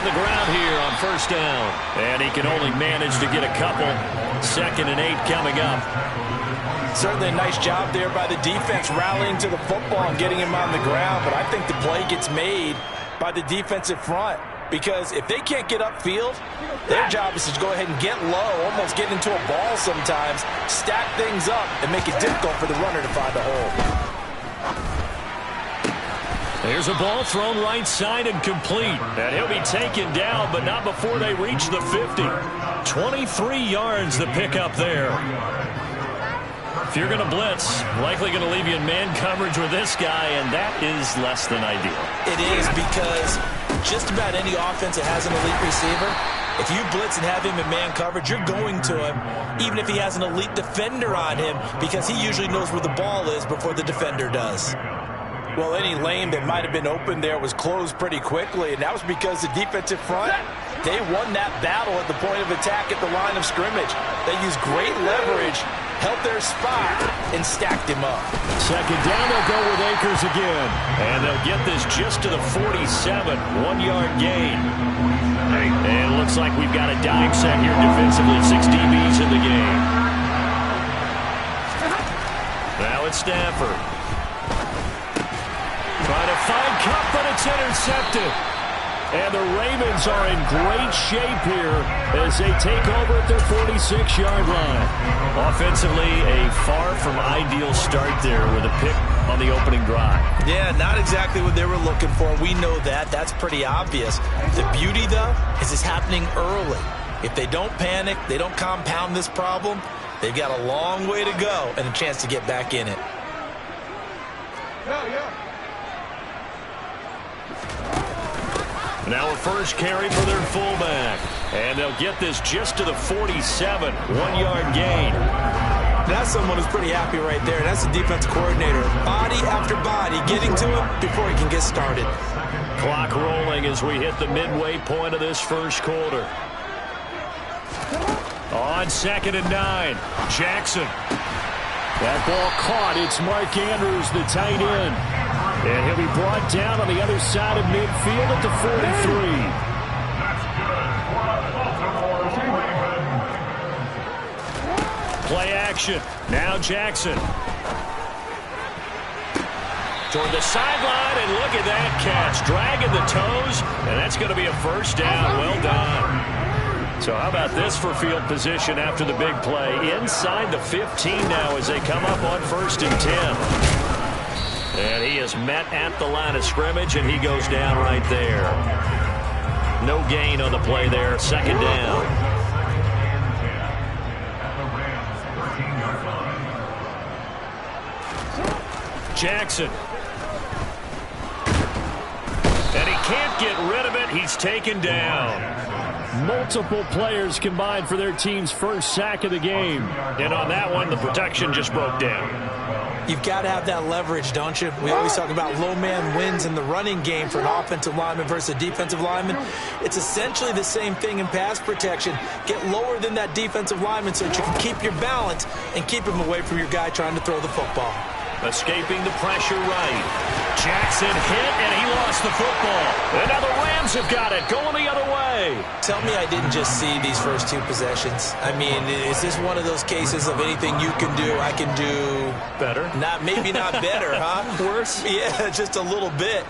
the ground here on first down. And he can only manage to get a couple. 2nd and 8 coming up. Certainly a nice job there by the defense rallying to the football and getting him on the ground. But I think the play gets made by the defensive front. Because if they can't get upfield, their job is to go ahead and get low, almost get into a ball sometimes, stack things up, and make it difficult for the runner to find a hole. There's a ball thrown right side and complete. And he'll be taken down, but not before they reach the 50. 23 yards the pickup there. If you're going to blitz, likely going to leave you in man coverage with this guy, and that is less than ideal. It is, because just about any offense that has an elite receiver, if you blitz and have him in man coverage, you're going to him, even if he has an elite defender on him, because he usually knows where the ball is before the defender does. Well, any lane that might have been open there was closed pretty quickly, and that was because the defensive front, they won that battle at the point of attack at the line of scrimmage. They used great leverage, held their spot, and stacked him up. 2nd down, they'll go with Akers again. And they'll get this just to the 47, 1-yard gain. And it looks like we've got a dime set here defensively, 6 DBs in the game. Now it's Stafford. Trying to find Cup, but it's intercepted. And the Ravens are in great shape here as they take over at their 46-yard line. Offensively, a far from ideal start there with a pick on the opening drive. Yeah, not exactly what they were looking for. We know that. That's pretty obvious. The beauty, though, is it's happening early. If they don't panic, they don't compound this problem, they've got a long way to go and a chance to get back in it. Now a first carry for their fullback. And they'll get this just to the 47, 1-yard gain. That's someone who's pretty happy right there. That's the defense coordinator. Body after body getting to him before he can get started. Clock rolling as we hit the midway point of this first quarter. On 2nd and 9, Jackson. That ball caught. It's Mark Andrews, the tight end. And he'll be brought down on the other side of midfield at the 43. Play action. Now Jackson. Toward the sideline, and look at that catch. Dragging the toes, and that's going to be a first down. Well done. So how about this for field position after the big play? Inside the 15 now as they come up on 1st and 10. And he is met at the line of scrimmage, and he goes down right there. No gain on the play there. 2nd down. Jackson. And he can't get rid of it. He's taken down. Multiple players combined for their team's first sack of the game. And on that one, the protection just broke down. You've got to have that leverage, don't you? We always talk about low man wins in the running game for an offensive lineman versus a defensive lineman. It's essentially the same thing in pass protection. Get lower than that defensive lineman so that you can keep your balance and keep him away from your guy trying to throw the football. Escaping the pressure right. Jackson hit, and he lost the football. And now the Rams have got it, going the other way. Tell me I didn't just see these first 2 possessions. I mean, is this one of those cases of anything you can do, I can do better? Maybe not better, huh? Worse? Yeah, just a little bit.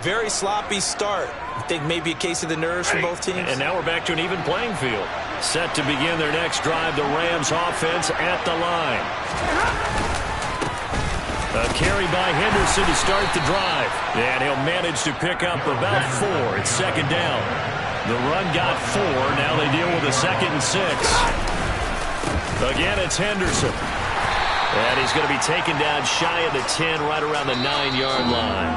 Very sloppy start. I think maybe a case of the nerves for both teams. And now we're back to an even playing field. Set to begin their next drive, the Rams offense at the line. A carry by Henderson to start the drive. And he'll manage to pick up about 4. It's 2nd down. The run got 4. Now they deal with a 2nd and 6. Again, it's Henderson. And he's going to be taken down shy of the 10, right around the 9-yard line.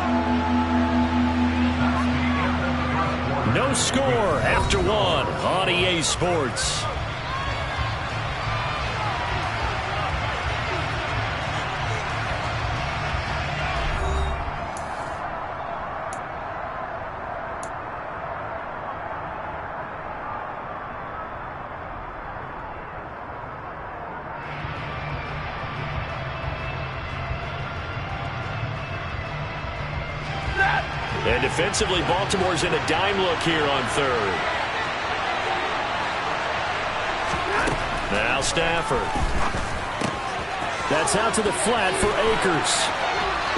No score after 1 on EA Sports. And defensively, Baltimore's in a dime look here on third. Now Stafford. That's out to the flat for Akers.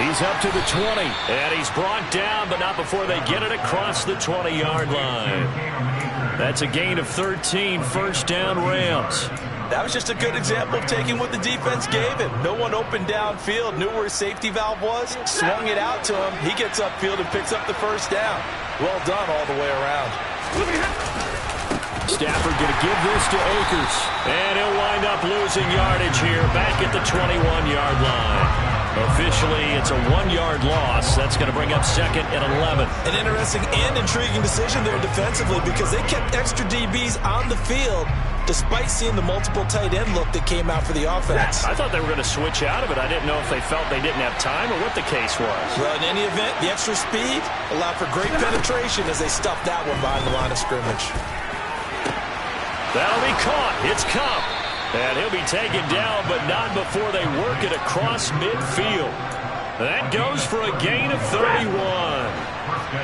He's up to the 20. And he's brought down, but not before they get it across the 20-yard line. That's a gain of 13, first down Rams. That was just a good example of taking what the defense gave him. No one opened downfield, knew where his safety valve was, swung it out to him. He gets upfield and picks up the first down. Well done all the way around. Stafford going to give this to Akers. And he'll wind up losing yardage here back at the 21-yard line. Officially, it's a 1-yard loss. That's going to bring up second and 11. An interesting and intriguing decision there defensively because they kept extra DBs on the field despite seeing the multiple tight end look that came out for the offense. I thought they were going to switch out of it. I didn't know if they felt they didn't have time or what the case was. Well, in any event, the extra speed allowed for great penetration as they stuffed that one behind the line of scrimmage. That'll be caught. It's Cup. And he'll be taken down, but not before they work it across midfield. That goes for a gain of 31.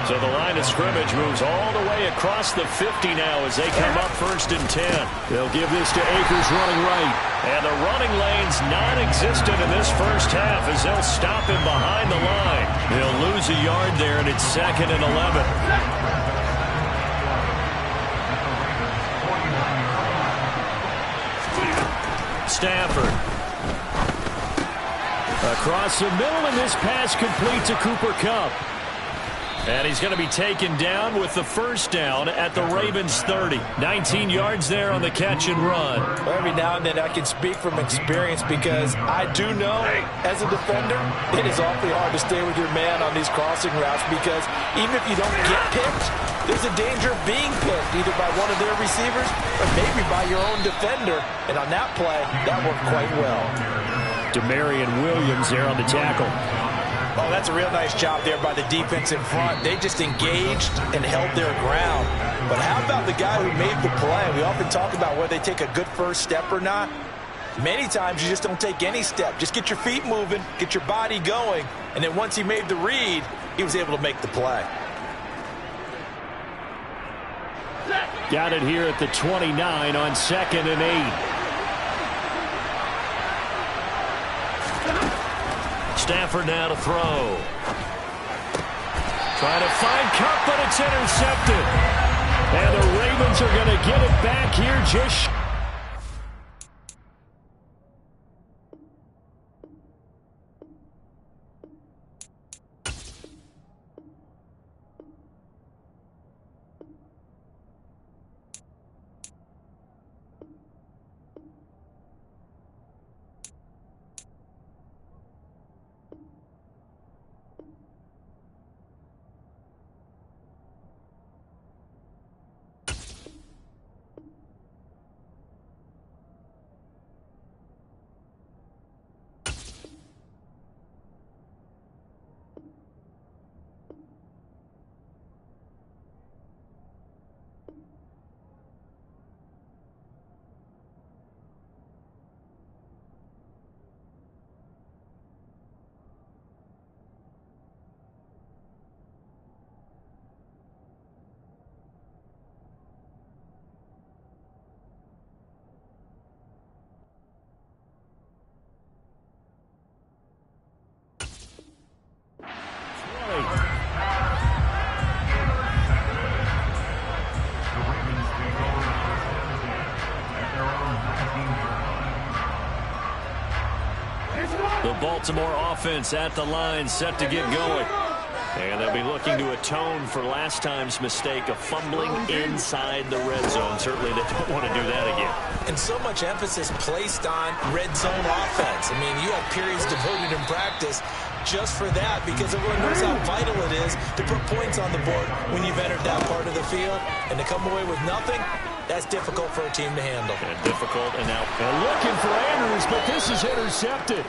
So the line of scrimmage moves all the way across the 50 now as they come up first and 10. They'll give this to Akers running right. And the running lane's non-existent in this first half as they'll stop him behind the line. They'll lose a yard there, and it's second and 11. Stafford. Across the middle, and this pass complete to Cooper Kupp. And he's going to be taken down with the first down at the Ravens 30. 19 yards there on the catch and run. Every now and then I can speak from experience because I do know as a defender it is awfully hard to stay with your man on these crossing routes because even if you don't get picked, there's a danger of being picked either by one of their receivers or maybe by your own defender. And on that play, that worked quite well. Demarion Williams there on the tackle. Oh, that's a real nice job there by the defense in front. They just engaged and held their ground. But how about the guy who made the play? We often talk about whether they take a good first step or not. Many times you just don't take any step. Just get your feet moving, get your body going, and then once he made the read, he was able to make the play. Got it here at the 29 on second and 8. Stafford now to throw. Trying to find Kupp, but it's intercepted. And the Ravens are going to get it back here just... The Baltimore offense at the line, set to get going. And they'll be looking to atone for last time's mistake of fumbling inside the red zone. Certainly they don't want to do that again. And so much emphasis placed on red zone offense. I mean, you have periods devoted in practice just for that because everyone knows how vital it is to put points on the board when you've entered that part of the field. And to come away with nothing, that's difficult for a team to handle. And difficult, and now and looking for Andrews, but this is intercepted.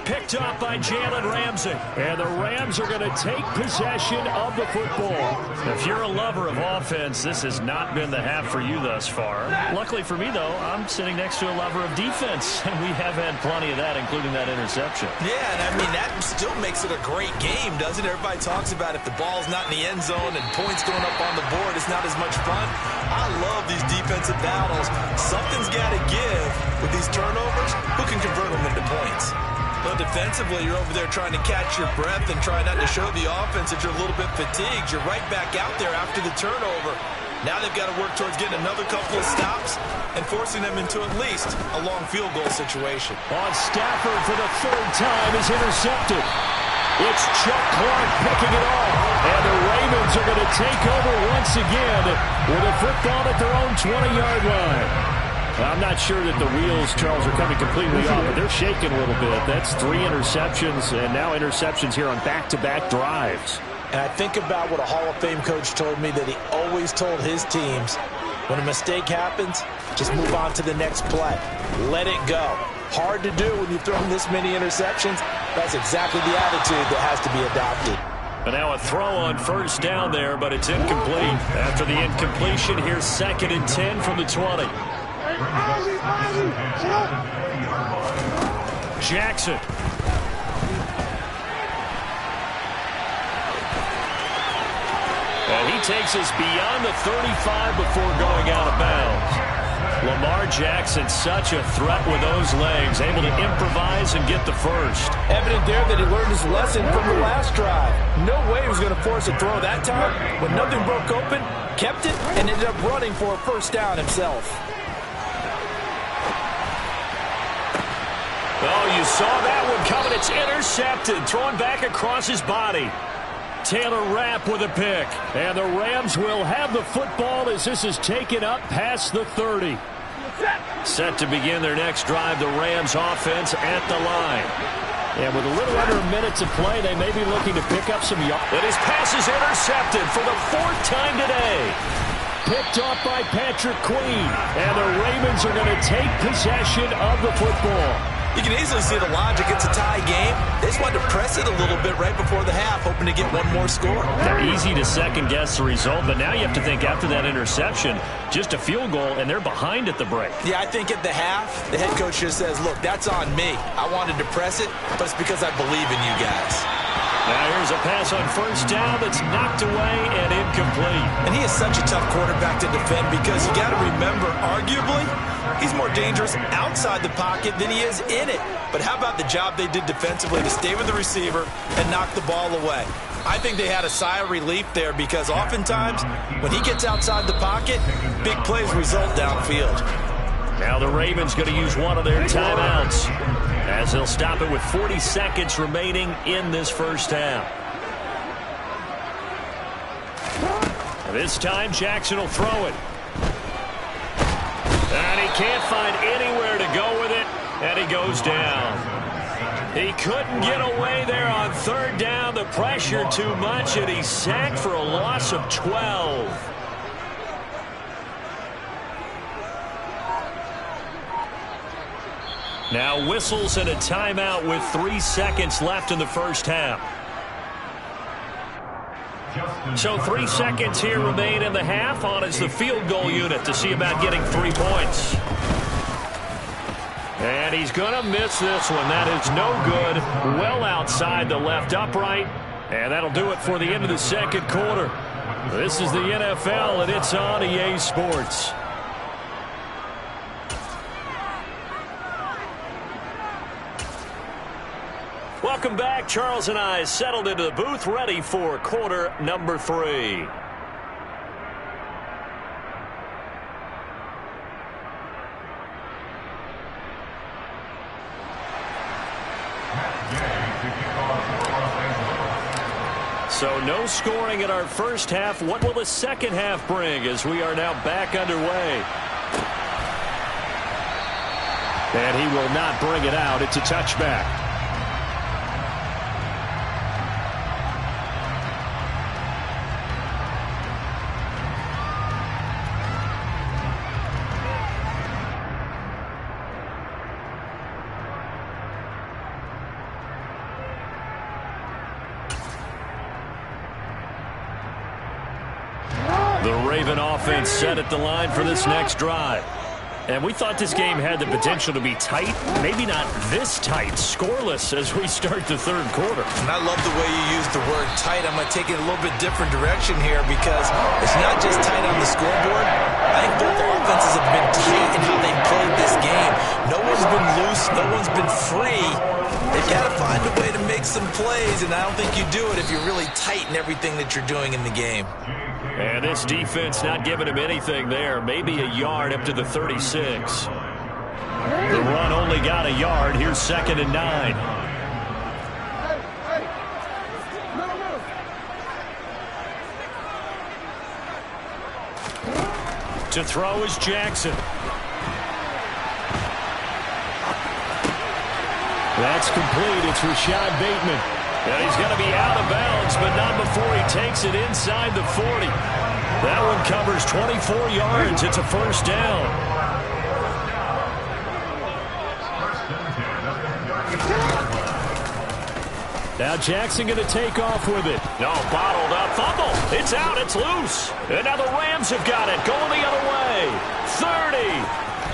picked up by Jalen Ramsey. And the Rams are going to take possession of the football. If you're a lover of offense, this has not been the half for you thus far. Luckily for me, though, I'm sitting next to a lover of defense, and we have had plenty of that, including that interception. Yeah, and I mean, that still makes it a great game, doesn't it? Everybody talks about if the ball's not in the end zone and points going up on the board, it's not as much fun. I love these defensive battles. Something's got to give with these turnovers. Who can convert them into points? But defensively, you're over there trying to catch your breath and try not to show the offense that you're a little bit fatigued. You're right back out there after the turnover. Now they've got to work towards getting another couple of stops and forcing them into at least a long field goal situation. On Stafford for the third time is intercepted. It's Chuck Clark picking it off. And the Ravens are going to take over once again with a football at their own 20-yard line. I'm not sure that the wheels, Charles, are coming completely off, but they're shaking a little bit. That's 3 interceptions, and now interceptions here on back-to-back drives. And I think about what a Hall of Fame coach told me, that he always told his teams, when a mistake happens, just move on to the next play. Let it go. Hard to do when you've thrown this many interceptions. That's exactly the attitude that has to be adopted. And now a throw on first down there, but it's incomplete. After the incompletion, here's 2nd and 10 from the 20. Jackson. And he takes us beyond the 35 before going out of bounds. Lamar Jackson, such a threat with those legs, able to improvise and get the first. Evident there that he learned his lesson from the last drive. No way he was going to force a throw that time. When nothing broke open, kept it, and ended up running for a first down himself. Oh, you saw that one coming. It's intercepted. Thrown back across his body. Taylor Rapp with a pick. And the Rams will have the football as this is taken up past the 30. Set to begin their next drive, the Rams offense at the line. And with a little under a minute to play, they may be looking to pick up some yards. And his pass is intercepted for the 4th time today. Picked off by Patrick Queen. And the Ravens are going to take possession of the football. You can easily see the logic. It's a tie game. They just wanted to press it a little bit right before the half, hoping to get one more score. Now, easy to second-guess the result, but now you have to think after that interception, just a field goal, and they're behind at the break. Yeah, I think at the half, the head coach just says, look, that's on me. I wanted to press it, but it's because I believe in you guys. Now here's a pass on first down that's knocked away and incomplete. And he is such a tough quarterback to defend because you got to remember, arguably, he's more dangerous outside the pocket than he is in it. But how about the job they did defensively to stay with the receiver and knock the ball away? I think they had a sigh of relief there because oftentimes when he gets outside the pocket, big plays result downfield. Now the Ravens going to use one of their timeouts as they'll stop it with 40 seconds remaining in this first half. This time Jackson will throw it. And he can't find anywhere to go with it, and he goes down. He couldn't get away there on 3rd down. The pressure too much, and he's sacked for a loss of 12. Now whistles and a timeout with 3 seconds left in the first half. So 3 seconds here remain in the half. On is the field goal unit to see about getting 3 points. And he's going to miss this one. That is no good. Well outside the left upright. And that'll do it for the end of the second quarter. This is the NFL, and it's on EA Sports. Welcome back. Charles and I settled into the booth, ready for quarter number 3. So no scoring in our first half. What will the second half bring as we are now back underway? And he will not bring it out. It's a touchback. The Raven offense set at the line for this next drive. And we thought this game had the potential to be tight, maybe not this tight, scoreless as we start the third quarter. And I love the way you use the word tight. I'm going to take it a little bit different direction here because it's not just tight on the scoreboard. I think both offenses have been tight in how they've played this game. No one's been loose. No one's been free. They've got to find a way to make some plays, and I don't think you do it if you're really tight in everything that you're doing in the game. And this defense not giving him anything there. Maybe a yard up to the 36. The run only got a yard. Here's 2nd and 9. To throw is Jackson. That's complete. It's Rashad Bateman. And he's going to be out of bounds, but not before he takes it inside the 40. That one covers 24 yards. It's a first down. Now Jackson going to take off with it. No, bottled up. Fumble. It's out. It's loose. And now the Rams have got it. Going the other way. 30.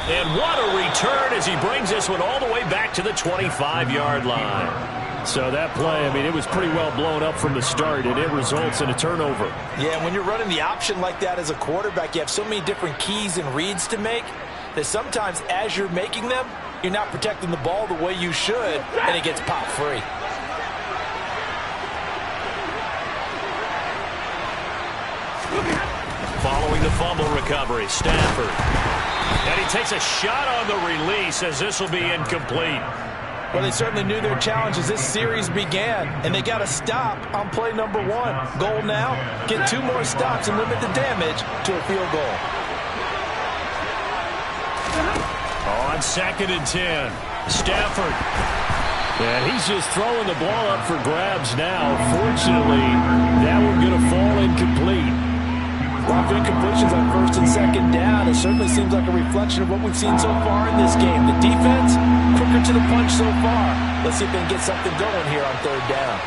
And what a return as he brings this one all the way back to the 25-yard line. So that play, I mean, it was pretty well blown up from the start, and it results in a turnover. Yeah, when you're running the option like that as a quarterback, you have so many different keys and reads to make that sometimes as you're making them, you're not protecting the ball the way you should, and it gets popped free. Following the fumble recovery, Stafford. And he takes a shot on the release as this will be incomplete. Well, they certainly knew their challenge as this series began, and they got to stop on play number 1. Goal now, get 2 more stops and limit the damage to a field goal. On 2nd and 10, Stafford. And he's just throwing the ball up for grabs now. Fortunately, that one going to fall incomplete. A lot of incompletions on 1st and 2nd down. It certainly seems like a reflection of what we've seen so far in this game. The defense, quicker to the punch so far. Let's see if they can get something going here on 3rd down.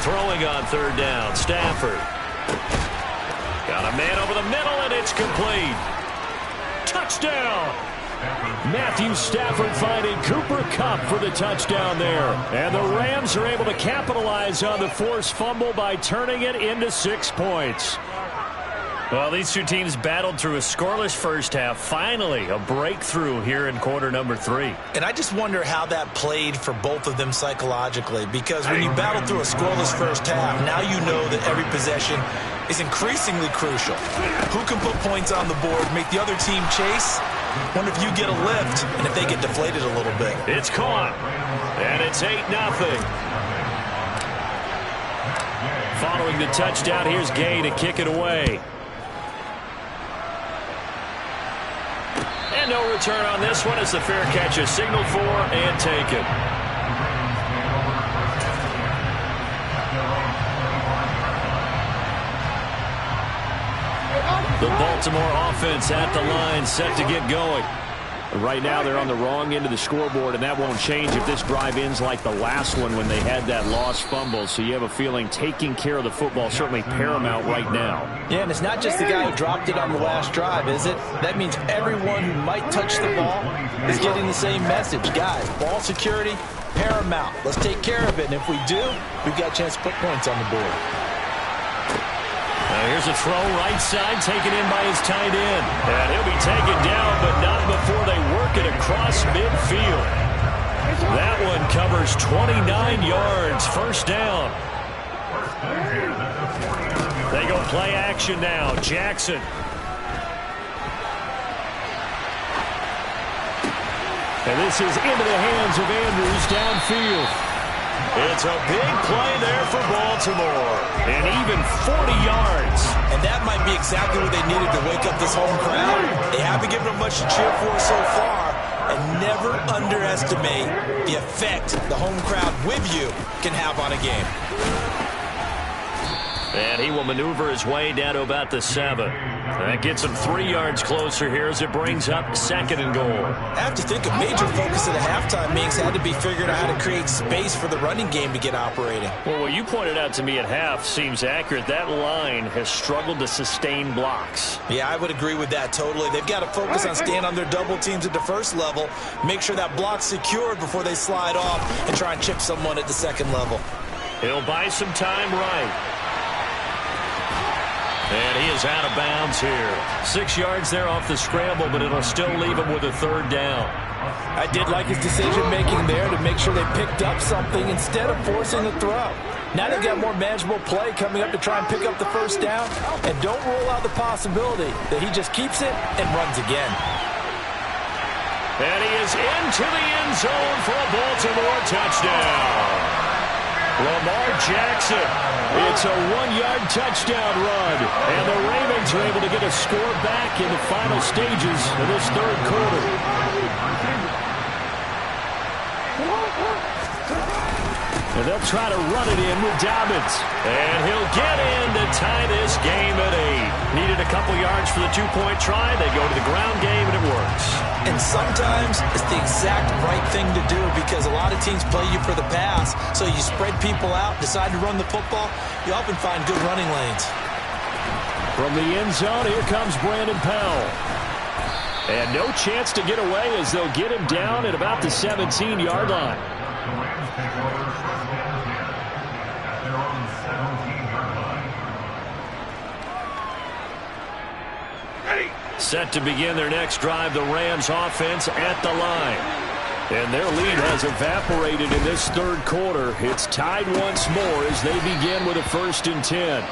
Throwing on 3rd down, Stafford. Got a man over the middle, and it's complete. Touchdown! Matthew Stafford finding Cooper Kupp for the touchdown there. And the Rams are able to capitalize on the forced fumble by turning it into 6 points. Well, these two teams battled through a scoreless first half. Finally, a breakthrough here in quarter number 3. And I just wonder how that played for both of them psychologically, because when you battle through a scoreless first half, now you know that every possession is increasingly crucial. Who can put points on the board, make the other team chase? Wonder if you get a lift and if they get deflated a little bit. It's caught, and it's 8-0. Following the touchdown, here's Gay to kick it away. And no return on this one as the fair catch is signaled for and taken. The Baltimore offense at the line, set to get going. Right now they're on the wrong end of the scoreboard, and that won't change if this drive ends like the last one when they had that lost fumble. So you have a feeling taking care of the football certainly paramount right now. Yeah, and it's not just the guy who dropped it on the last drive, is it? That means everyone who might touch the ball is getting the same message. Guys, ball security, paramount. Let's take care of it, and if we do, we've got a chance to put points on the board. Here's a throw right side, taken in by his tight end. And he'll be taken down, but not before they work it across midfield. That one covers 29 yards, first down. They go play action now. Jackson. And this is into the hands of Andrews downfield. It's a big play there for Baltimore. And even 40 yards. And that might be exactly what they needed to wake up this home crowd. They haven't given them much to cheer for so far. And never underestimate the effect the home crowd with you can have on a game. And he will maneuver his way down to about the 7. That gets him 3 yards closer here as it brings up 2nd and goal. I have to think a major focus of the halftime meetings had to be figuring out how to create space for the running game to get operating. Well, what you pointed out to me at half seems accurate. That line has struggled to sustain blocks. Yeah, I would agree with that totally. They've got to focus on staying on their double teams at the first level, make sure that block's secured before they slide off and try and chip someone at the second level. He'll buy some time right. And he is out of bounds here. 6 yards there off the scramble, but it'll still leave him with a 3rd down. I did like his decision-making there to make sure they picked up something instead of forcing the throw. Now they've got more manageable play coming up to try and pick up the 1st down, and don't rule out the possibility that he just keeps it and runs again. And he is into the end zone for a Baltimore touchdown. Lamar Jackson. It's a 1-yard touchdown run. And the Ravens are able to get a score back in the final stages of this 3rd quarter. And they'll try to run it in with Dobbins. And he'll get in to tie this game at 8. Needed a couple yards for the 2-point try. They go to the ground game, and it works. And sometimes it's the exact right thing to do because a lot of teams play you for the pass. So you spread people out, decide to run the football. You often find good running lanes. From the end zone, here comes Brandon Powell. And no chance to get away as they'll get him down at about the 17-yard line. Set to begin their next drive, the Rams offense at the line. And their lead has evaporated in this 3rd quarter. It's tied once more as they begin with a 1st and 10.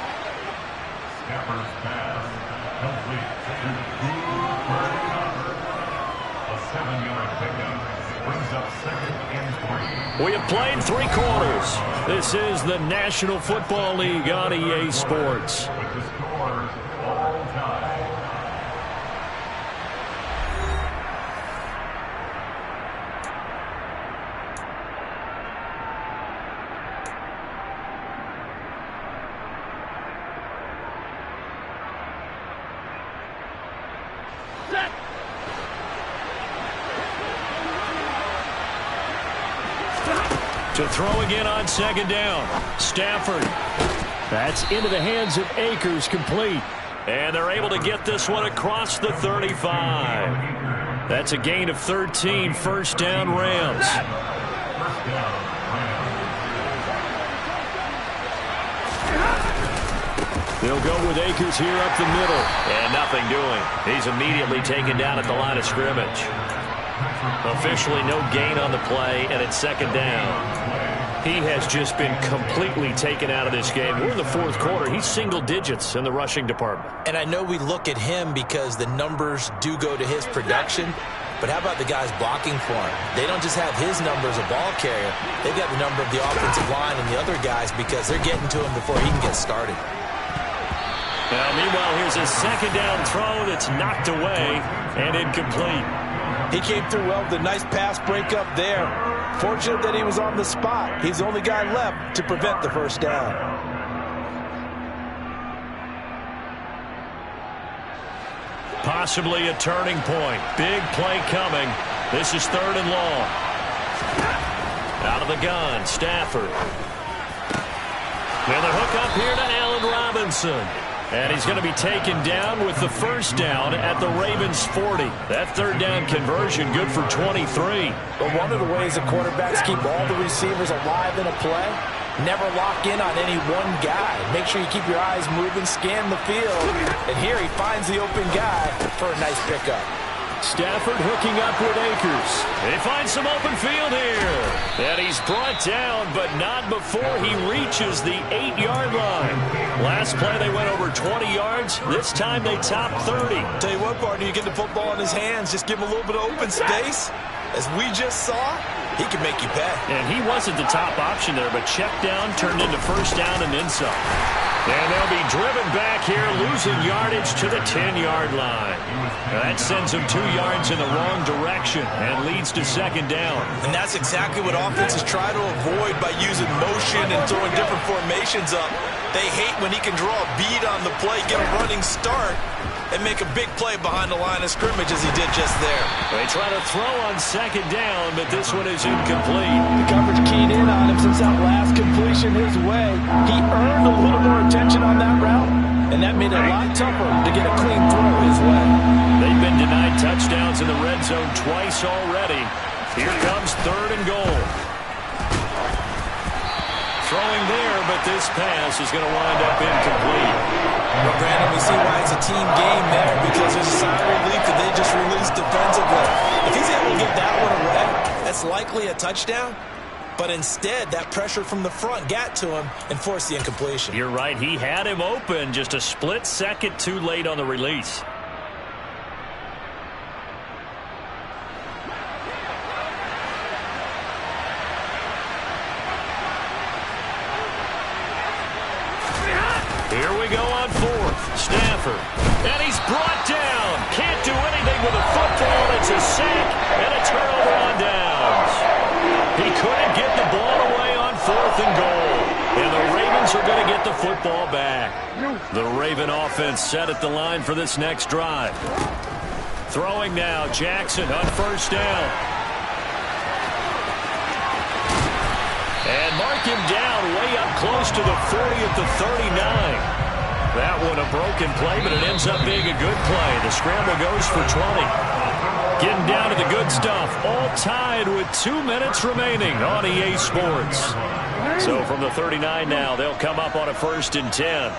We have played 3 quarters. This is the National Football League on EA Sports. To throw again on 2nd down. Stafford. That's into the hands of Akers, complete. And they're able to get this one across the 35. That's a gain of 13, 1st down Rams. They'll go with Akers here up the middle. And nothing doing. He's immediately taken down at the line of scrimmage. Officially no gain on the play, and it's 2nd down. He has just been completely taken out of this game. We're in the 4th quarter. He's single digits in the rushing department. And I know we look at him because the numbers do go to his production, but how about the guys blocking for him? They don't just have his number as a ball carrier. They've got the number of the offensive line and the other guys because they're getting to him before he can get started. Now, meanwhile, here's a 2nd down throw that's knocked away and incomplete. He came through well with a nice pass breakup there. Fortunate that he was on the spot. He's the only guy left to prevent the 1st down. Possibly a turning point. Big play coming. This is 3rd and long. Out of the gun, Stafford. And the hook up here to Allen Robinson. And he's going to be taken down with the 1st down at the Ravens' 40. That 3rd down conversion good for 23. But one of the ways the quarterbacks keep all the receivers alive in a play, never lock in on any one guy. Make sure you keep your eyes moving, scan the field. And here he finds the open guy for a nice pickup. Stafford hooking up with Akers. They find some open field here. And he's brought down, but not before he reaches the 8-yard line. Last play, they went over 20 yards. This time, they top 30. Tell you what, partner, you get the football in his hands, just give him a little bit of open space. As we just saw, he can make you pay. And he wasn't the top option there, but check down turned into 1st down and then some. And they'll be driven back here, losing yardage to the 10-yard line. That sends him 2 yards in the wrong direction and leads to second down. And that's exactly what offenses try to avoid by using motion and throwing different formations up. They hate when he can draw a bead on the play, get a running start, and make a big play behind the line of scrimmage as he did just there. They try to throw on second down, but this one is incomplete. The coverage keyed in on him since that last completion his way. He earned a little more attention on that route, and that made it a lot tougher to get a clean throw his way. They've been denied touchdowns in the red zone twice already. Here comes 3rd and goal. Throwing there, but this pass is going to wind up incomplete. Well, Brandon, we see why it's a team game there, because there's a sigh of relief that they just released defensively. If he's able to get that one away, that's likely a touchdown. But instead, that pressure from the front got to him and forced the incompletion. You're right. He had him open, just a split second too late on the release. Here we go on 4th. Stafford. And he's brought down. Can't do anything with the football. It's a sack and a turnover on downs. He couldn't get the ball away on 4th and goal. And the Ravens are going to get the football back. The Raven offense set at the line for this next drive. Throwing now. Jackson on 1st down. And mark him down way up close to the 40 at the 39. That one a broken play, but it ends up being a good play. The scramble goes for 20. Getting down to the good stuff. All tied with 2 minutes remaining on EA Sports. So from the 39 now, they'll come up on a 1st and 10.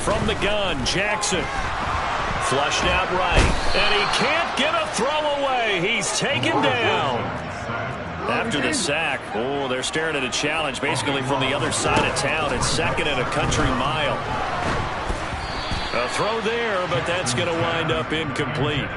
From the gun, Jackson. Flushed out right. And he can't get a throw away. He's taken down. After the sack, oh, they're staring at a challenge basically from the other side of town. It's 2nd and a country mile. A throw there, but that's going to wind up incomplete.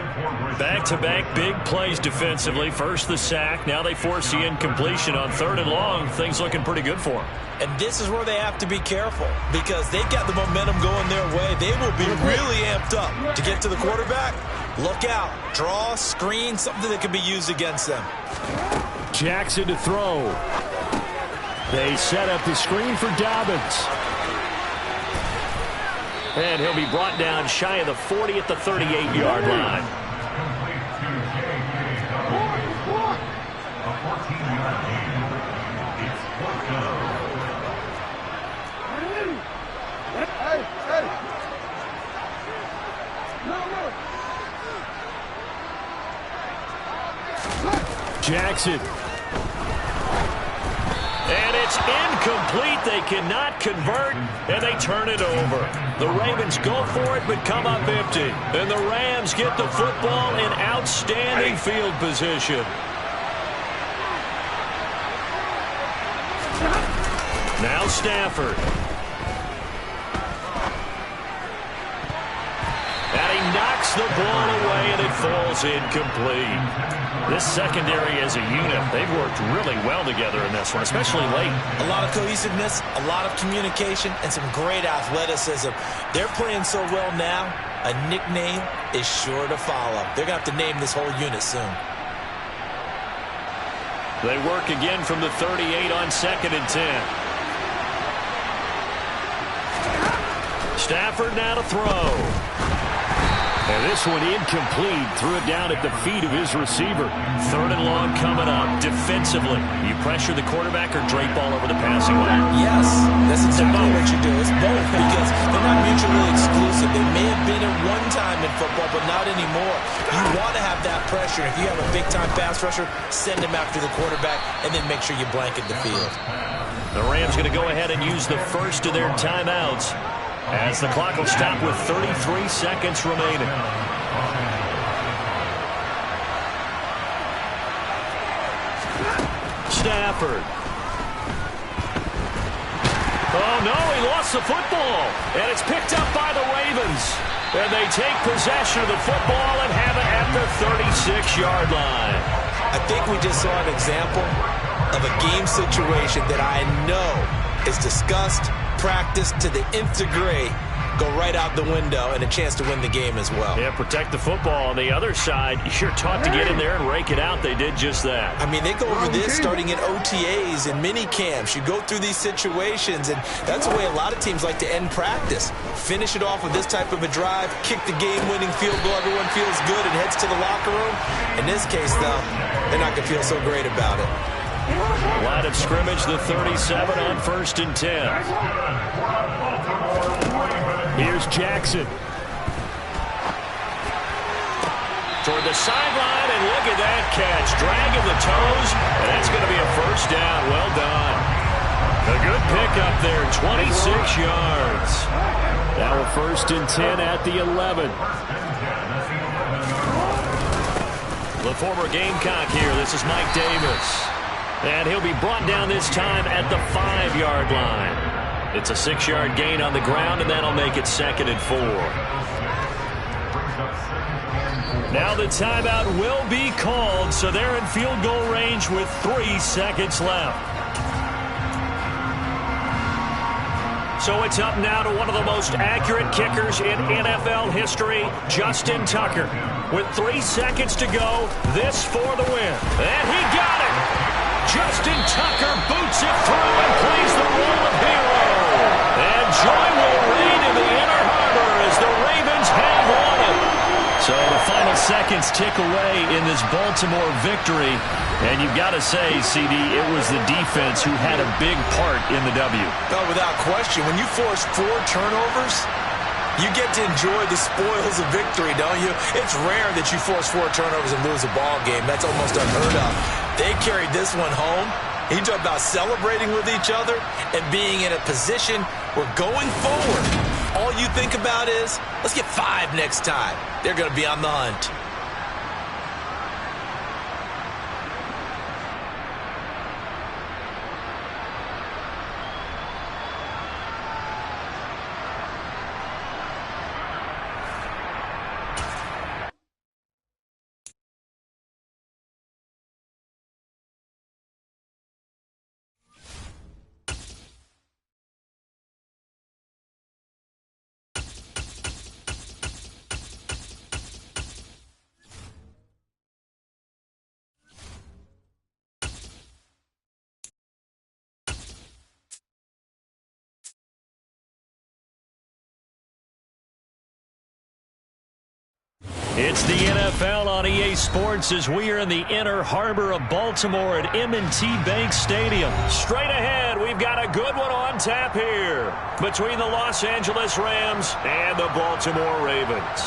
Back-to-back big plays defensively. First the sack. Now they force the incompletion on 3rd and long. Things looking pretty good for them. And this is where they have to be careful, because they've got the momentum going their way. They will be really amped up to get to the quarterback. Look out. Draw, screen, something that can be used against them. Jackson to throw. They set up the screen for Dobbins. And he'll be brought down shy of the 40 at the 38-yard line. Jackson. And it's incomplete. They cannot convert, and they turn it over. The Ravens go for it, but come up empty. And the Rams get the football in outstanding field position. Now Stafford. And he knocks the ball away, and it falls incomplete. This secondary as a unit, they've worked really well together in this one, especially late. A lot of cohesiveness, a lot of communication, and some great athleticism. They're playing so well now, a nickname is sure to follow. They're going to have to name this whole unit soon. They work again from the 38 on 2nd and 10. Stafford now to throw. And this one incomplete. Threw it down at the feet of his receiver. 3rd and long coming up. Defensively, you pressure the quarterback or drape all over the passing lane? Yes, that's exactly what you do. It's both, because they're not mutually exclusive. They may have been at one time in football, but not anymore. You want to have that pressure. If you have a big-time pass rusher, send him after the quarterback, and then make sure you blanket the field. The Rams going to go ahead and use the first of their timeouts, as the clock will stop with 33 seconds remaining. Stafford. Oh, no, he lost the football. And it's picked up by the Ravens. And they take possession of the football and have it at the 36-yard line. I think we just saw an example of a game situation that I know is discussed, practiced to the nth degree, go right out the window and a chance to win the game as well. Yeah, protect the football. On the other side, you're taught to get in there and rake it out. They did just that. I mean, they go over this starting in OTAs and mini camps. You go through these situations, and that's the way a lot of teams like to end practice. Finish it off with this type of a drive, kick the game-winning field goal, everyone feels good and heads to the locker room. In this case, though, they're not going to feel so great about it. Line of scrimmage, the 37 on 1st and 10. Here's Jackson. Toward the sideline, and look at that catch. Dragging the toes, and that's going to be a first down. Well done. A good pickup there, 26 yards. Now a 1st and 10 at the 11. The former Gamecock here. This is Mike Davis. And he'll be brought down this time at the 5-yard line. It's a 6-yard gain on the ground, and that'll make it 2nd and 4. Now the timeout will be called, so they're in field goal range with 3 seconds left. So it's up now to one of the most accurate kickers in NFL history, Justin Tucker. With 3 seconds to go, this for the win. And he got it! Justin Tucker boots it through and plays the role of hero. And joy will reign in the Inner Harbor as the Ravens have won it. So the final seconds tick away in this Baltimore victory. And you've got to say, CD, it was the defense who had a big part in the W. No, without question. When you force 4 turnovers, you get to enjoy the spoils of victory, don't you? It's rare that you force 4 turnovers and lose a ball game. That's almost unheard of. They carried this one home. You talk about celebrating with each other and being in a position where going forward, all you think about is, let's get 5 next time. They're going to be on the hunt. It's the NFL on EA Sports as we are in the Inner Harbor of Baltimore at M&T Bank Stadium. Straight ahead, we've got a good one on tap here between the Los Angeles Rams and the Baltimore Ravens.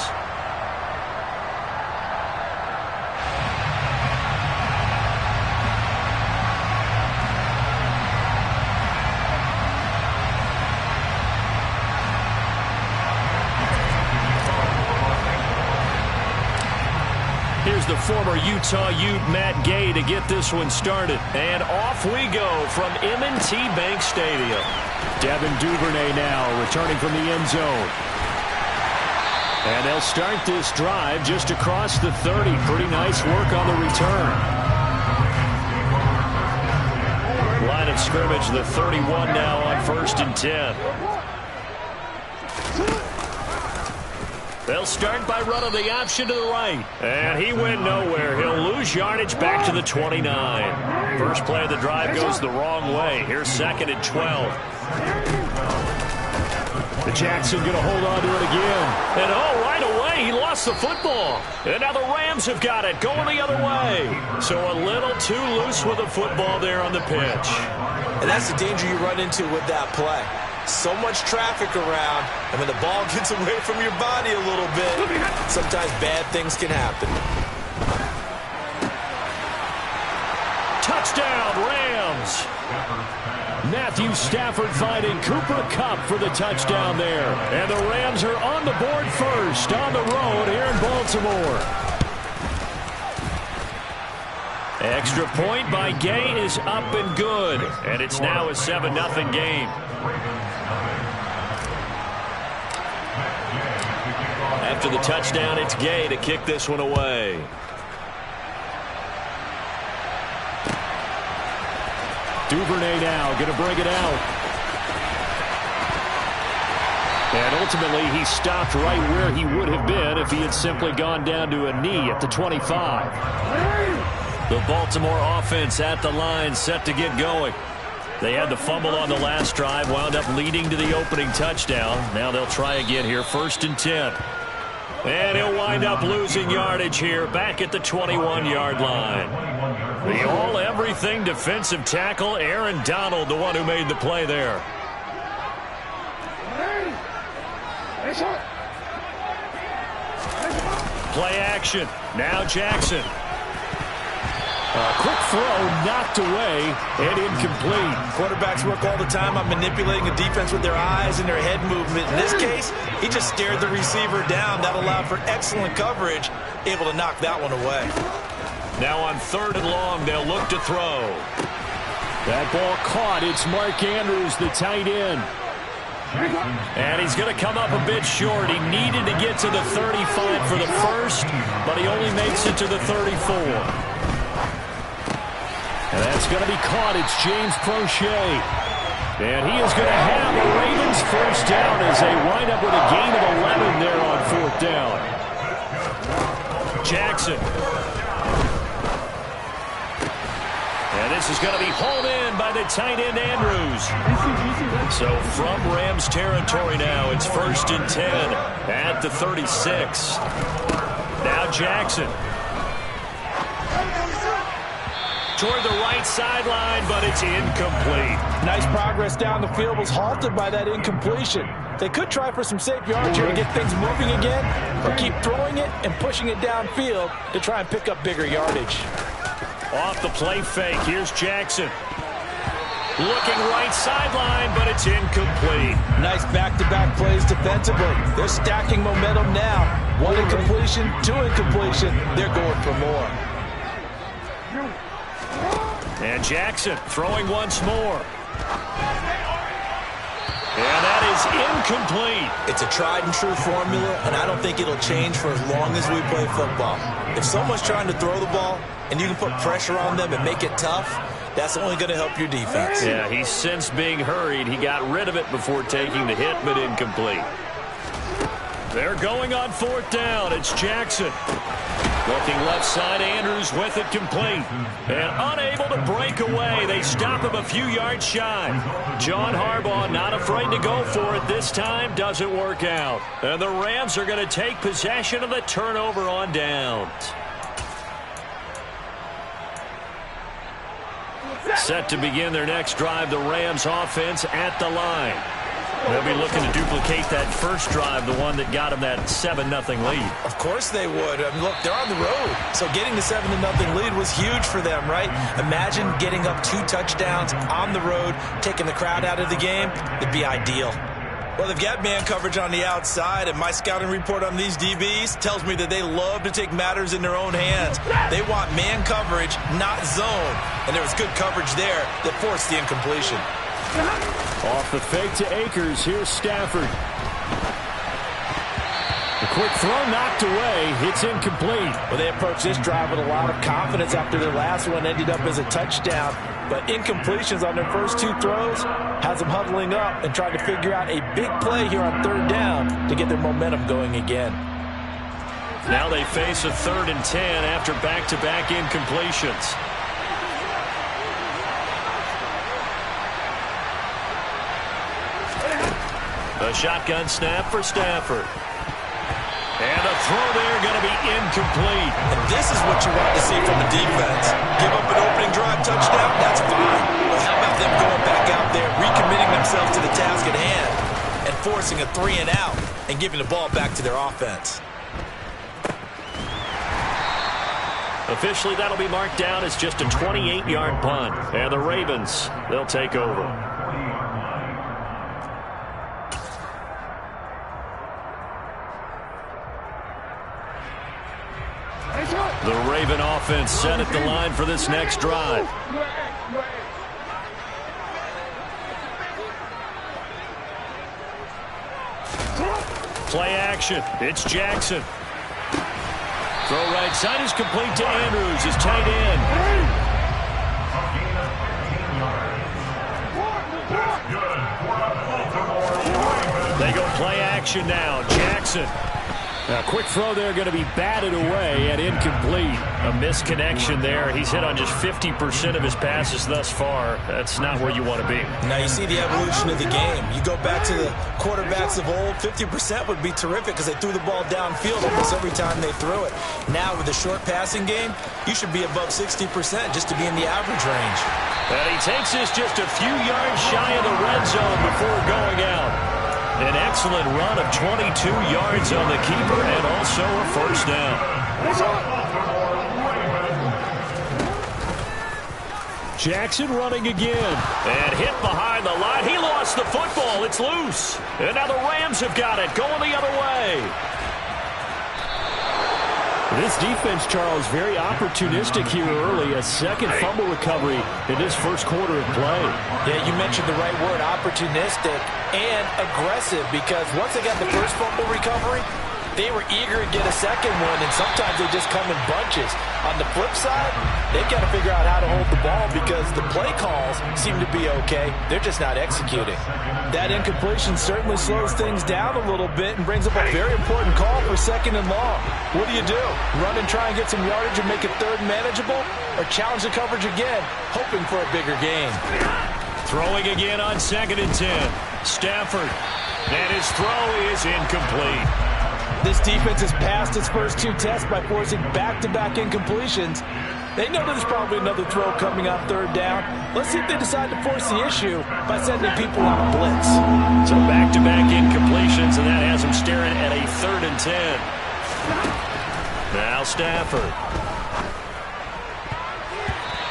Here's the former Utah Ute Matt Gay to get this one started. And off we go from M&T Bank Stadium. Devin Duvernay now returning from the end zone. And they'll start this drive just across the 30. Pretty nice work on the return. Line of scrimmage, the 31 now on 1st and 10. They'll start by running the option to the right. And he went nowhere. He'll lose yardage back to the 29. First play of the drive goes the wrong way. Here's 2nd and 12. The Jackson going to hold on to it again. And right away, he lost the football. And now the Rams have got it, going the other way. So a little too loose with the football there on the pitch. And that's the danger you run into with that play. So much traffic around, and when the ball gets away from your body a little bit, sometimes bad things can happen. Touchdown, Rams! Matthew Stafford finding Cooper Kupp for the touchdown there. And the Rams are on the board first on the road here in Baltimore. Extra point by Gay is up and good. And it's now a 7-0 game. After the touchdown, it's Gay to kick this one away. Duvernay now going to bring it out. And ultimately, he stopped right where he would have been if he had simply gone down to a knee at the 25. The Baltimore offense at the line, set to get going. They had the fumble on the last drive, wound up leading to the opening touchdown. Now they'll try again here, 1st and 10. And he'll wind up losing yardage here, back at the 21-yard line. The all-everything defensive tackle, Aaron Donald, the one who made the play there. Play action. Now Jackson. A quick throw knocked away and incomplete. Quarterbacks work all the time on manipulating a defense with their eyes and their head movement. In this case, he just stared the receiver down. That allowed for excellent coverage, able to knock that one away. Now on 3rd and long, they'll look to throw. That ball caught. It's Mark Andrews, the tight end. And he's going to come up a bit short. He needed to get to the 35 for the first, but he only makes it to the 34. And that's going to be caught. It's James Prochet. And he is going to have a Ravens first down as they wind up with a gain of 11 there on 4th down. Jackson. And this is going to be hauled in by the tight end Andrews. So from Rams territory now, it's 1st and 10 at the 36. Now Jackson. Toward the right sideline, but it's incomplete. Nice progress down the field, was halted by that incompletion. They could try for some safe yards here to get things moving again, or keep throwing it and pushing it downfield to try and pick up bigger yardage. Off the play fake, here's Jackson. Looking right sideline, but it's incomplete. Nice back-to-back plays defensively. They're stacking momentum now. 1 incompletion, 2 incompletion. They're going for more. And Jackson throwing once more. And that is incomplete. It's a tried and true formula, and I don't think it'll change for as long as we play football. If someone's trying to throw the ball and you can put pressure on them and make it tough, that's only going to help your defense. Yeah, he's since being hurried. He got rid of it before taking the hit, but incomplete. They're going on 4th down. It's Jackson. Looking left side, Andrews with it complete. And unable to break away. They stop him a few yards shy. John Harbaugh not afraid to go for it this time. Doesn't work out. And the Rams are going to take possession of the turnover on downs. Set to begin their next drive, the Rams offense at the line. They'll be looking to duplicate that first drive, the one that got them that 7-0 lead. Of course they would. I mean, look, they're on the road. So getting the 7-0 lead was huge for them, right? Imagine getting up 2 touchdowns on the road, taking the crowd out of the game. It'd be ideal. Well, they've got man coverage on the outside, and my scouting report on these DBs tells me that they love to take matters in their own hands. They want man coverage, not zone. And there was good coverage there that forced the incompletion. Off the fake to Akers. Here's Stafford. The quick throw knocked away. It's incomplete. Well, they approached this drive with a lot of confidence after their last one ended up as a touchdown. But incompletions on their first 2 throws has them huddling up and trying to figure out a big play here on 3rd down to get their momentum going again. Now they face a 3rd and 10 after back-to-back incompletions. A shotgun snap for Stafford. And a throw there going to be incomplete. And this is what you want to see from a defense. Give up an opening drive touchdown, that's fine. But how about them going back out there, recommitting themselves to the task at hand, and forcing a 3-and-out and giving the ball back to their offense. Officially, that'll be marked down as just a 28-yard punt. And the Ravens, they'll take over. The Raven offense set at the line for this next drive. Play action. It's Jackson. Throw right side is complete to Andrews, his tight end. They go play action now. Jackson. A quick throw there going to be batted away and incomplete. A misconnection there. He's hit on just 50% of his passes thus far. That's not where you want to be. Now you see the evolution of the game. You go back to the quarterbacks of old, 50% would be terrific because they threw the ball downfield almost every time they threw it. Now with the short passing game, you should be above 60% just to be in the average range. And he takes this just a few yards shy of the red zone before going out. An excellent run of 22 yards on the keeper and also a first down. Jackson running again. And hit behind the line. He lost the football. It's loose. And now the Rams have got it going the other way. This defense, Charles, very opportunistic here early. A second fumble recovery in this first quarter of play. Yeah, you mentioned the right word, opportunistic and aggressive, because once they got the first fumble recovery, they were eager to get a second one, and sometimes they just come in bunches. On the flip side, they've got to figure out how to hold the ball because the play calls seem to be okay. They're just not executing. That incompletion certainly slows things down a little bit and brings up a very important call for second and long. What do? Run and try and get some yardage and make it third and manageable, or challenge the coverage again, hoping for a bigger gain? Throwing again on 2nd and 10. Stafford. And his throw is incomplete. This defense has passed its first two tests by forcing back-to-back incompletions. They know there's probably another throw coming on third down. Let's see if they decide to force the issue by sending people on a blitz. So back-to-back incompletions, and that has them staring at a 3rd and 10. Now Stafford.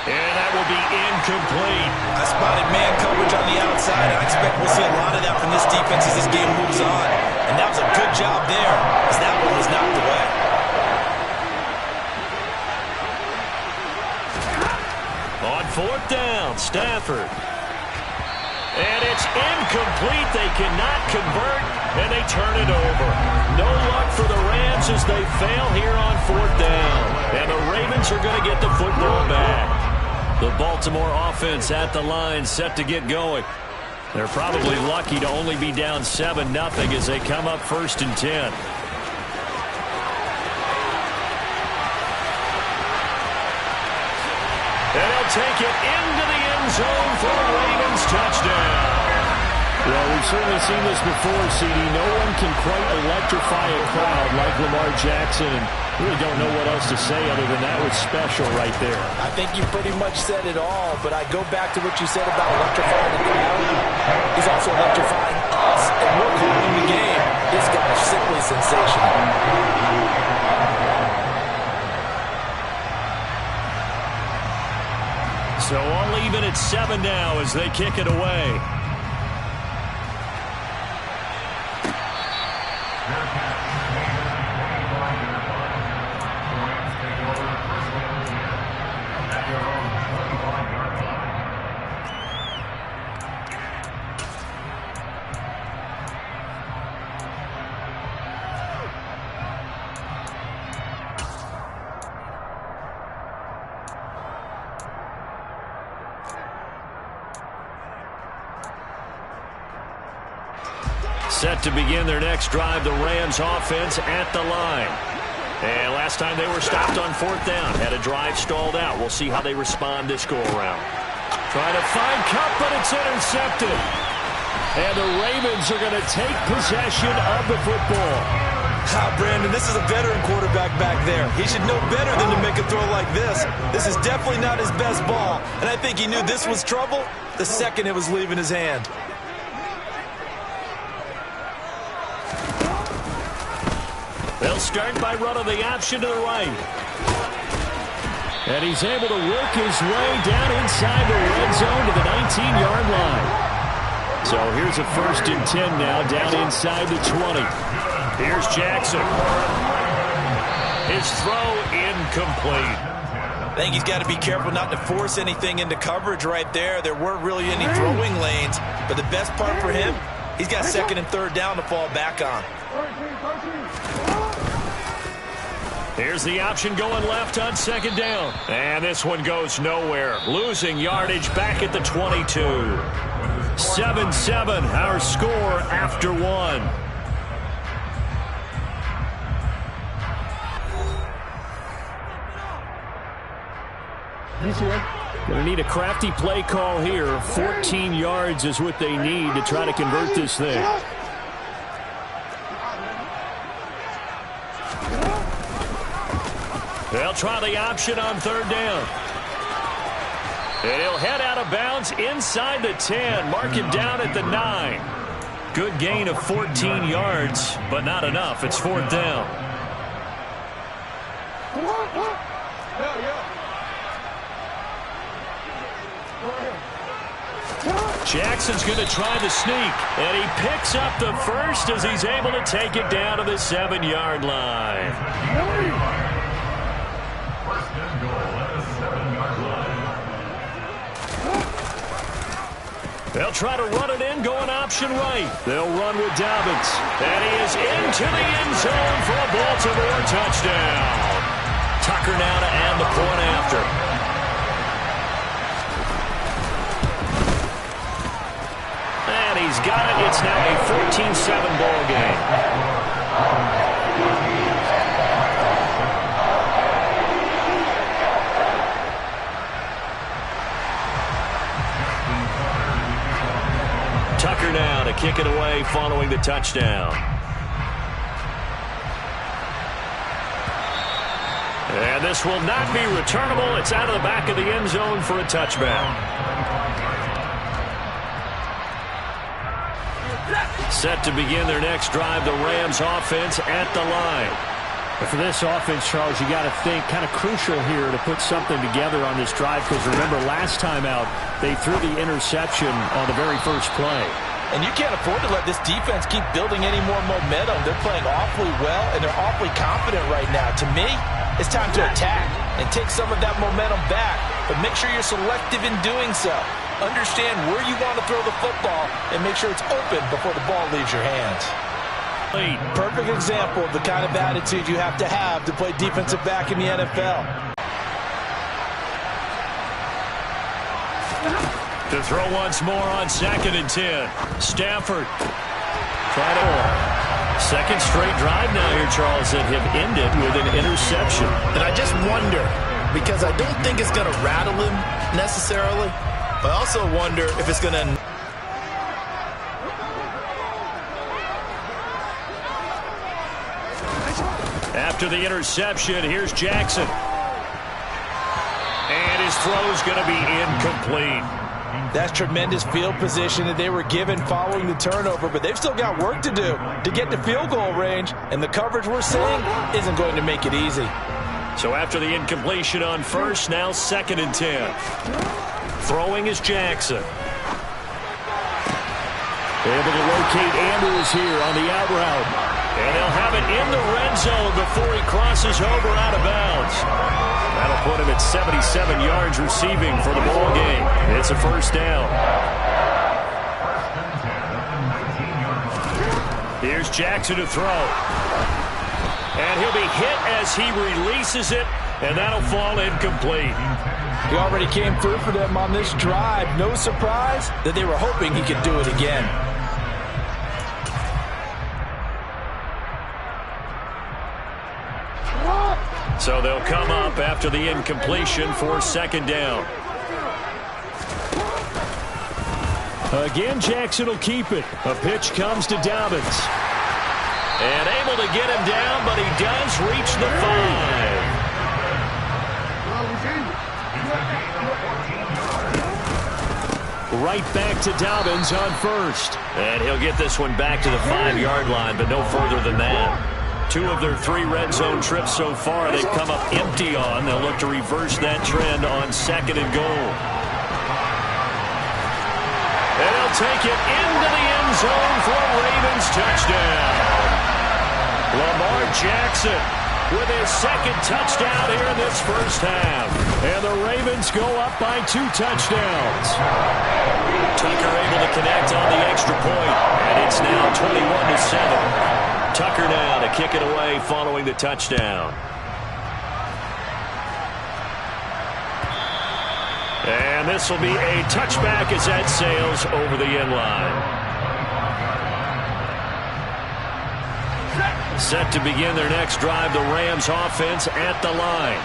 And that will be incomplete. I spotted man coverage on the outside. I expect we'll see a lot of that from this defense as this game moves on. And that was a good job there as that one was knocked away. On 4th down, Stafford. And it's incomplete. They cannot convert, and they turn it over. No luck for the Rams as they fail here on 4th down. And the Ravens are going to get the football back. The Baltimore offense at the line, set to get going. They're probably lucky to only be down 7-0 as they come up 1st and 10. And they'll take it into the end zone for a Ravens touchdown. Well, we've certainly seen this before, CD. No one can quite electrify a crowd like Lamar Jackson, and really don't know what else to say other than that was special right there. I think you pretty much said it all, but I go back to what you said about electrifying the crowd. He's also electrifying us, and we're calling the game. This guy is simply sensational. So all even at 7 now as they kick it away. Set to begin their next drive, the Rams offense at the line. And last time they were stopped on 4th down, had a drive stalled out. We'll see how they respond this go-around. Trying to find Kupp, but it's intercepted. And the Ravens are going to take possession of the football. Brandon, this is a veteran quarterback back there. He should know better than to make a throw like this. This is definitely not his best ball. And I think he knew this was trouble the second it was leaving his hand. They'll start by running the option to the right. And he's able to work his way down inside the red zone to the 19-yard line. So here's a 1st and 10 now, down inside the 20. Here's Jackson. His throw incomplete. I think he's got to be careful not to force anything into coverage right there. There weren't really any throwing lanes, but the best part for him, he's got 2nd and 3rd down to fall back on. Here's the option going left on 2nd down. And this one goes nowhere. Losing yardage back at the 22. 7-7, our score after one. Going to need a crafty play call here. 14 yards is what they need to try to convert this thing. They'll try the option on third down. And he'll head out of bounds inside the 10. Mark him down at the 9. Good gain of 14 yards, but not enough. It's fourth down. Jackson's going to try the sneak, and he picks up the first as he's able to take it down to the 7-yard line. They'll try to run it in, going option right. They'll run with Dobbins, and he is into the end zone for a Baltimore touchdown. Tucker now to add the point after. And he's got it. It's now a 14-7 ball game. Tucker now to kick it away following the touchdown. And this will not be returnable. It's out of the back of the end zone for a touchback. Set to begin their next drive, the Rams offense at the line. But for this offense, Charles, you got to think kind of crucial here to put something together on this drive, because remember last time out they threw the interception on the very first play. And you can't afford to let this defense keep building any more momentum. They're playing awfully well, and they're awfully confident right now. To me, it's time to attack and take some of that momentum back, but make sure you're selective in doing so. Understand where you want to throw the football and make sure it's open before the ball leaves your hands. Perfect example of the kind of attitude you have to play defensive back in the NFL. To throw once more on 2nd and 10. Stafford. Try to second straight drive now here, Charles, that have ended with an interception. And I just wonder, because I don't think it's going to rattle him necessarily, but I also wonder if it's going to... After the interception, here's Jackson. And his throw's going to be incomplete. That's tremendous field position that they were given following the turnover, but they've still got work to do to get to field goal range, and the coverage we're seeing isn't going to make it easy. So after the incompletion on first, now 2nd and 10. Throwing is Jackson. Able to locate Andrews here on the out route. And he'll have it in the red zone before he crosses over out of bounds. That'll put him at 77 yards receiving for the ball game. It's a first down. Here's Jackson to throw. And he'll be hit as he releases it, and that'll fall incomplete. He already came through for them on this drive. No surprise that they were hoping he could do it again. So they'll come up after the incompletion for 2nd down. Again, Jackson will keep it. A pitch comes to Dobbins. And able to get him down, but he does reach the 5. Right back to Dobbins on first. And he'll get this one back to the 5-yard line, but no further than that. 2 of their 3 red zone trips so far they've come up empty on. They'll look to reverse that trend on 2nd and goal. And they'll take it into the end zone for a Ravens touchdown. Lamar Jackson with his 2nd touchdown here in this first half. And the Ravens go up by 2 touchdowns. Tucker able to connect on the extra point, and it's now 21-7. Tucker now to kick it away following the touchdown. And this will be a touchback as that sails over the end line. Set to begin their next drive, the Rams offense at the line.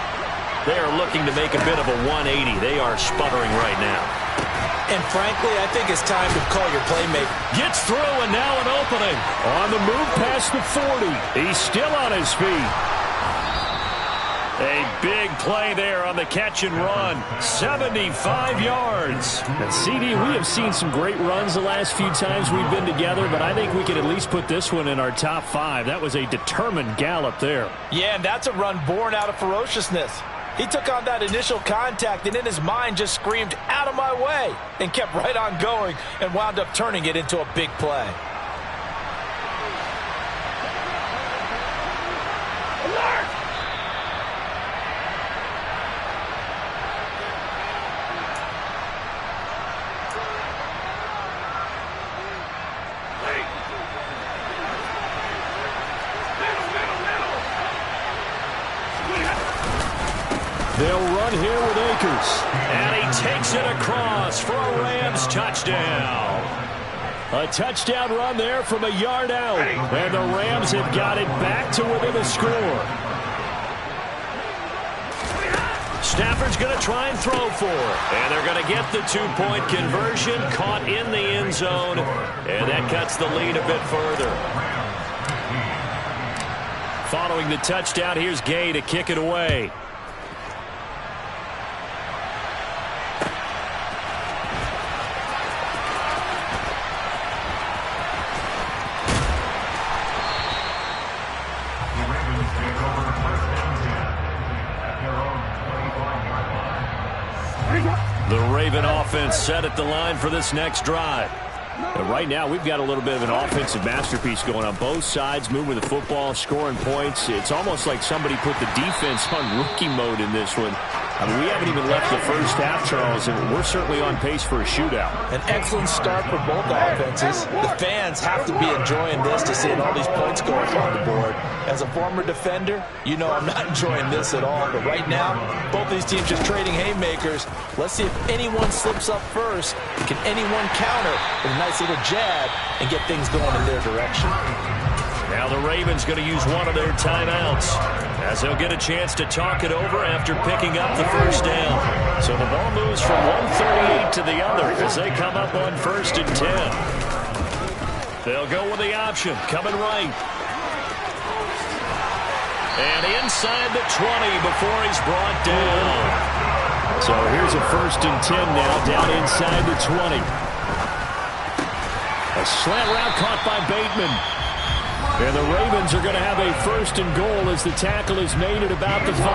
They are looking to make a bit of a 180. They are sputtering right now. And frankly, I think it's time to call your playmaker. Gets through, and now an opening. On the move past the 40. He's still on his feet. A big play there on the catch and run. 75 yards. And CD, we have seen some great runs the last few times we've been together, but I think we could at least put this one in our top 5. That was a determined gallop there. Yeah, and that's a run born out of ferociousness. He took on that initial contact and in his mind just screamed, "Out of my way," and kept right on going and wound up turning it into a big play. They'll run here with Akers. And he takes it across for a Rams touchdown. A touchdown run there from a yard out. And the Rams have got it back to within a score. Stafford's going to try and throw for it. And they're going to get the 2-point conversion, caught in the end zone. And that cuts the lead a bit further. Following the touchdown, here's Gay to kick it away. The Raven offense set at the line for this next drive. And right now, we've got a little bit of an offensive masterpiece going on both sides, moving the football, scoring points. It's almost like somebody put the defense on rookie mode in this one. I mean, we haven't even left the first half, Charles, and we're certainly on pace for a shootout. An excellent start for both offenses. The fans have to be enjoying this to seeing all these points go up on the board. As a former defender, you know I'm not enjoying this at all. But right now, both these teams just trading haymakers. Let's see if anyone slips up first. Can anyone counter with a nice little jab and get things going in their direction? Now the Ravens going to use one of their timeouts as they'll get a chance to talk it over after picking up the first down. So the ball moves from 138 to the other as they come up on 1st and 10. They'll go with the option, coming right. And inside the 20 before he's brought down. So here's a 1st and 10 now, down inside the 20. A slant route caught by Bateman. And the Ravens are going to have a 1st and goal as the tackle is made at about the 5.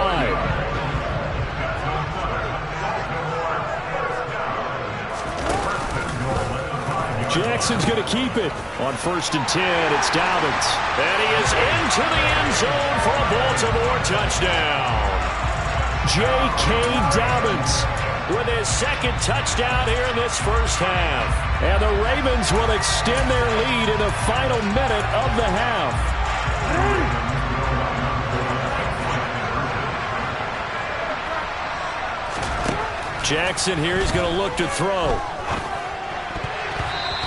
Jackson's going to keep it. On 1st and 10, it's Dobbins. And he is into the end zone for a Baltimore touchdown. J.K. Dobbins with his second touchdown here in this first half. And the Ravens will extend their lead in the final minute of the half. Jackson here is going to look to throw.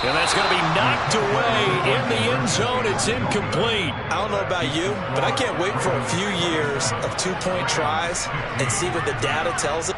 And that's going to be knocked away in the end zone. It's incomplete. I don't know about you, but I can't wait for a few years of 2-point tries and see what the data tells us.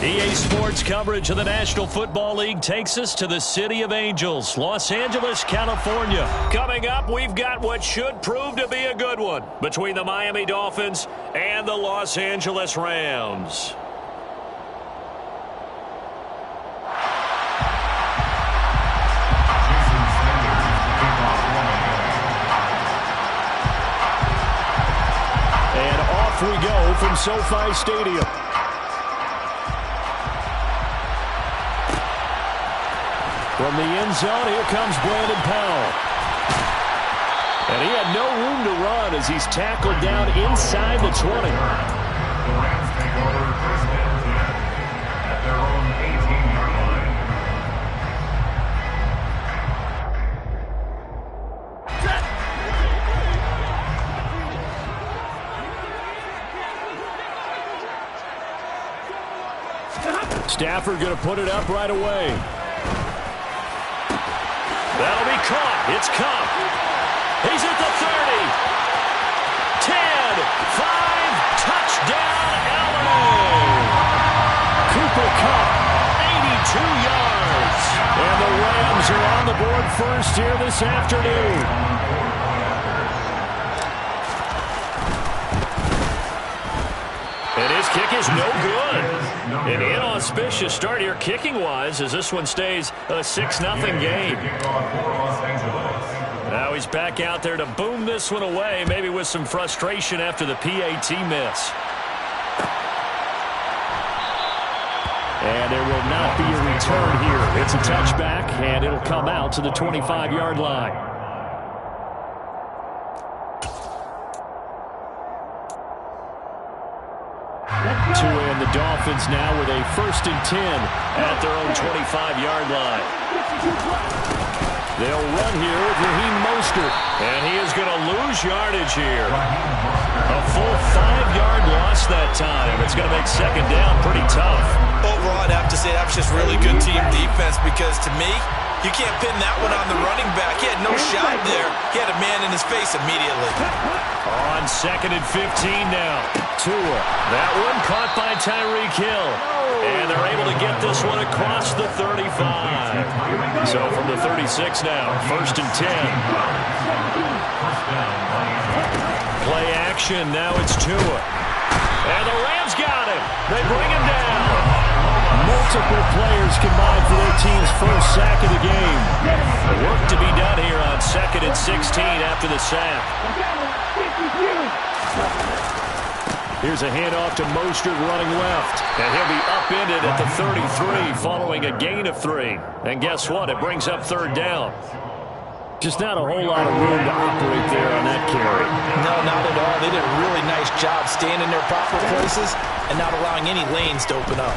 EA Sports coverage of the National Football League takes us to the City of Angels, Los Angeles, California. Coming up, we've got what should prove to be a good one between the Miami Dolphins and the Los Angeles Rams. And off we go from SoFi Stadium. From the end zone, here comes Brandon Powell. And he had no room to run as he's tackled down inside the 20. The Rams take over first and 10 at their own 18-yard line. Stafford going to put it up right away. That'll be caught. It's Cup. He's at the 30. 10, 5, touchdown, LA. Cooper Kupp, 82 yards. And the Rams are on the board first here this afternoon. And his kick is no good. An inauspicious start here kicking-wise as this one stays a 6-0 game. Now he's back out there to boom this one away, maybe with some frustration after the PAT miss. And there will not be a return here. It's a touchback, and it'll come out to the 25-yard line. And the Dolphins now with a 1st and 10 at their own 25-yard line. They'll run here with Raheem Mostert. And he is going to lose yardage here. A full 5-yard loss that time. It's going to make second down pretty tough. Overall, I'd have to say that was just really good team defense because to me, you can't pin that one on the running back. He had no shot there. He had a man in his face immediately. On 2nd and 15 now. Tua. That one caught by Tyreek Hill. And they're able to get this one across the 35. So from the 36 now, 1st and 10. Play action. Now it's Tua. And the Rams got him. They bring him down. Multiple players combined for their team's first sack of the game. Work to be done here on 2nd and 16 after the sack. Here's a handoff to Mostert running left. And he'll be upended at the 33 following a gain of 3. And guess what? It brings up 3rd down. Just not a whole lot of room to operate there on that carry. No, not at all. They did a really nice job staying in their proper places and not allowing any lanes to open up.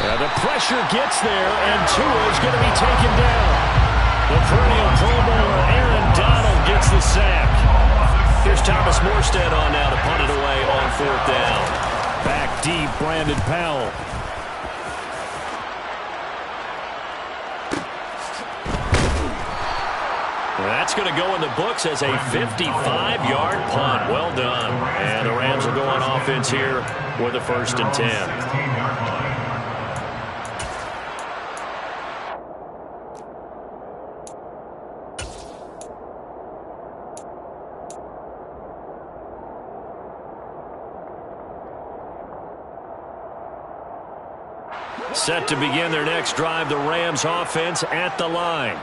The pressure gets there, and Tua is going to be taken down. The perennial Pro Bowler Aaron Donald gets the sack. Here's Thomas Morstead on now to punt it away on 4th down. Back deep, Brandon Powell. That's going to go in the books as a 55-yard punt. Well done. And the Rams will go on offense here with a 1st and 10. Set to begin their next drive, the Rams offense at the line.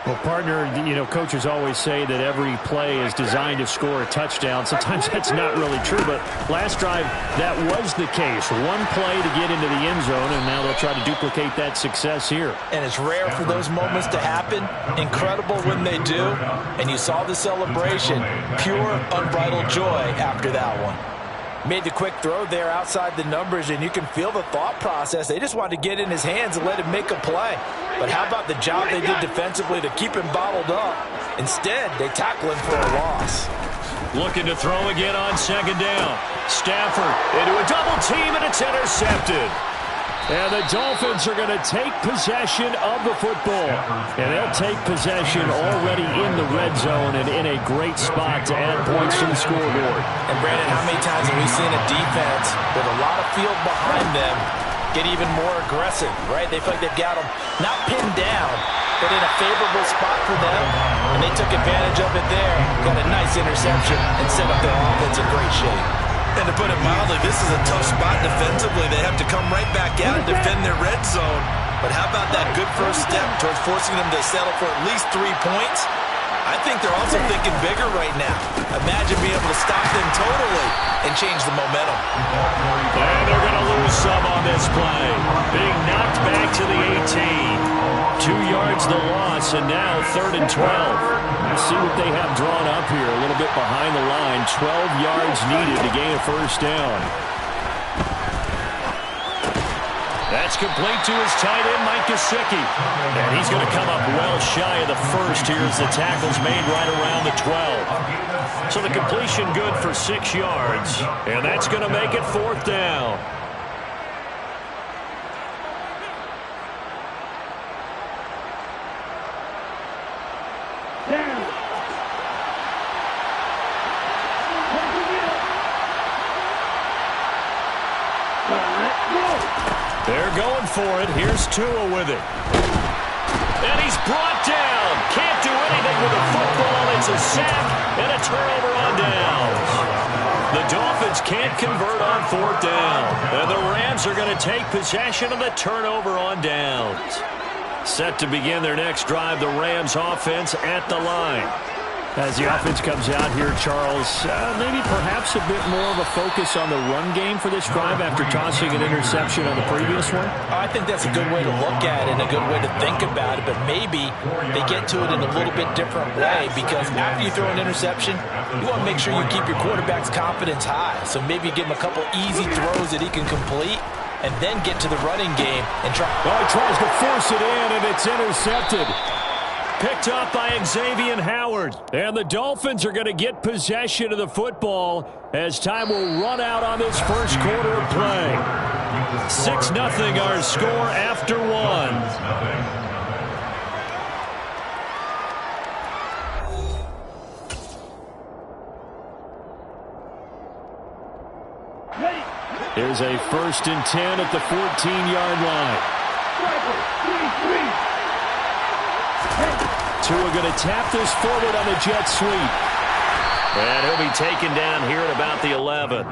Well, partner, coaches always say that every play is designed to score a touchdown. Sometimes that's not really true, but last drive, that was the case. One play to get into the end zone, and now they'll try to duplicate that success here. And it's rare for those moments to happen. Incredible when they do. And you saw the celebration. Pure, unbridled joy after that one. Made the quick throw there outside the numbers, and you can feel the thought process. They just wanted to get in his hands and let him make a play. But how about the job they did defensively to keep him bottled up? Instead, they tackle him for a loss. Looking to throw again on 2nd down. Stafford into a double team, and it's intercepted. And the Dolphins are going to take possession of the football. And they'll take possession already in the red zone and in a great spot to add points to the scoreboard. And Brandon, how many times have we seen a defense with a lot of field behind them get even more aggressive, right? They feel like they've got them not pinned down, but in a favorable spot for them. And they took advantage of it there. Got a nice interception and set up their offense in great shape. And to put it mildly, this is a tough spot defensively. They have to come right back out and defend their red zone. But how about that good first step towards forcing them to settle for at least 3 points? I think they're also thinking bigger right now. Imagine being able to stop them totally and change the momentum. And they're going to lose some on this play. Being knocked back to the 18. 2 yards the loss, and now 3rd and 12. Let's see what they have drawn up here. A little bit behind the line. 12 yards needed to gain a first down. That's complete to his tight end, Mike Gesicki. And he's going to come up well shy of the first here as the tackle's made right around the 12. So the completion good for 6 yards. And that's going to make it 4th down. They're going for it. Here's Tua with it. And he's brought down. Can't do anything with the football. It's a sack and a turnover on downs. The Dolphins can't convert on 4th down. And the Rams are going to take possession of the turnover on downs. Set to begin their next drive, the Rams offense at the line. As the offense comes out here, Charles, maybe perhaps a bit more of a focus on the run game for this drive after tossing an interception on the previous one? I think that's a good way to look at it and a good way to think about it, but maybe they get to it in a little bit different way because after you throw an interception, you want to make sure you keep your quarterback's confidence high. So maybe give him a couple easy throws that he can complete and then get to the running game and try. Oh, he tries to force it in, and it's intercepted. Picked up by Xavier Howard. And the Dolphins are going to get possession of the football as time will run out on this first quarter of play. 6-0 our score after 1. Here's a 1st and 10 at the 14-yard line. Tua going to tap this forward on the jet sweep. And he'll be taken down here at about the 11.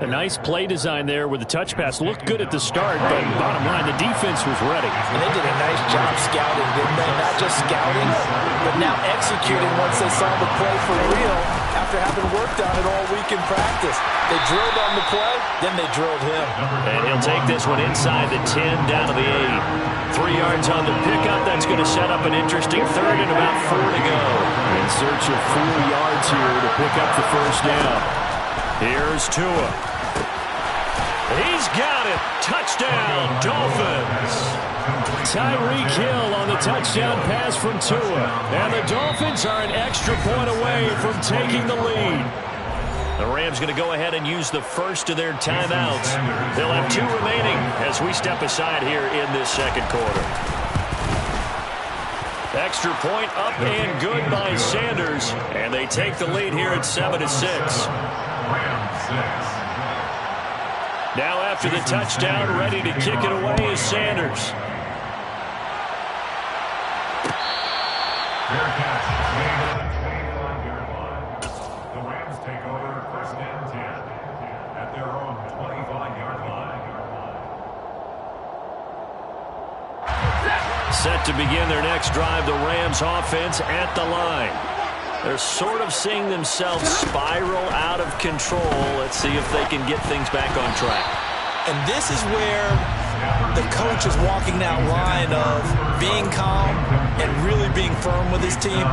A nice play design there with the touch pass. Looked good at the start, but bottom line, the defense was ready. And they did a nice job scouting, didn't they? Not just scouting, but now executing once they saw the play for real after having worked on it all week in practice. They drilled on the play, then they drilled him. And he'll take this one inside the 10 down to the 8. 3 yards on the pickup. That's going to set up an interesting 3rd and about 4 to go. In search of 4 yards here to pick up the first down. Here's Tua. He's got it. Touchdown, Dolphins. Tyreek Hill on the touchdown pass from Tua. And the Dolphins are an extra point away from taking the lead. The Rams going to go ahead and use the first of their timeouts. They'll have 2 remaining as we step aside here in this second quarter. Extra point up and good by Sanders. And they take the lead here at 7-6. Now after the touchdown, ready to kick it away is Sanders. Fair catch. Made on the 25-yard line. The Rams take over 1st and 10 at their own 25-yard line. Set to begin their next drive, the Rams offense at the line. They're sort of seeing themselves spiral out of control. Let's see if they can get things back on track. And this is where the coach is walking that line of being calm and really being firm with his team.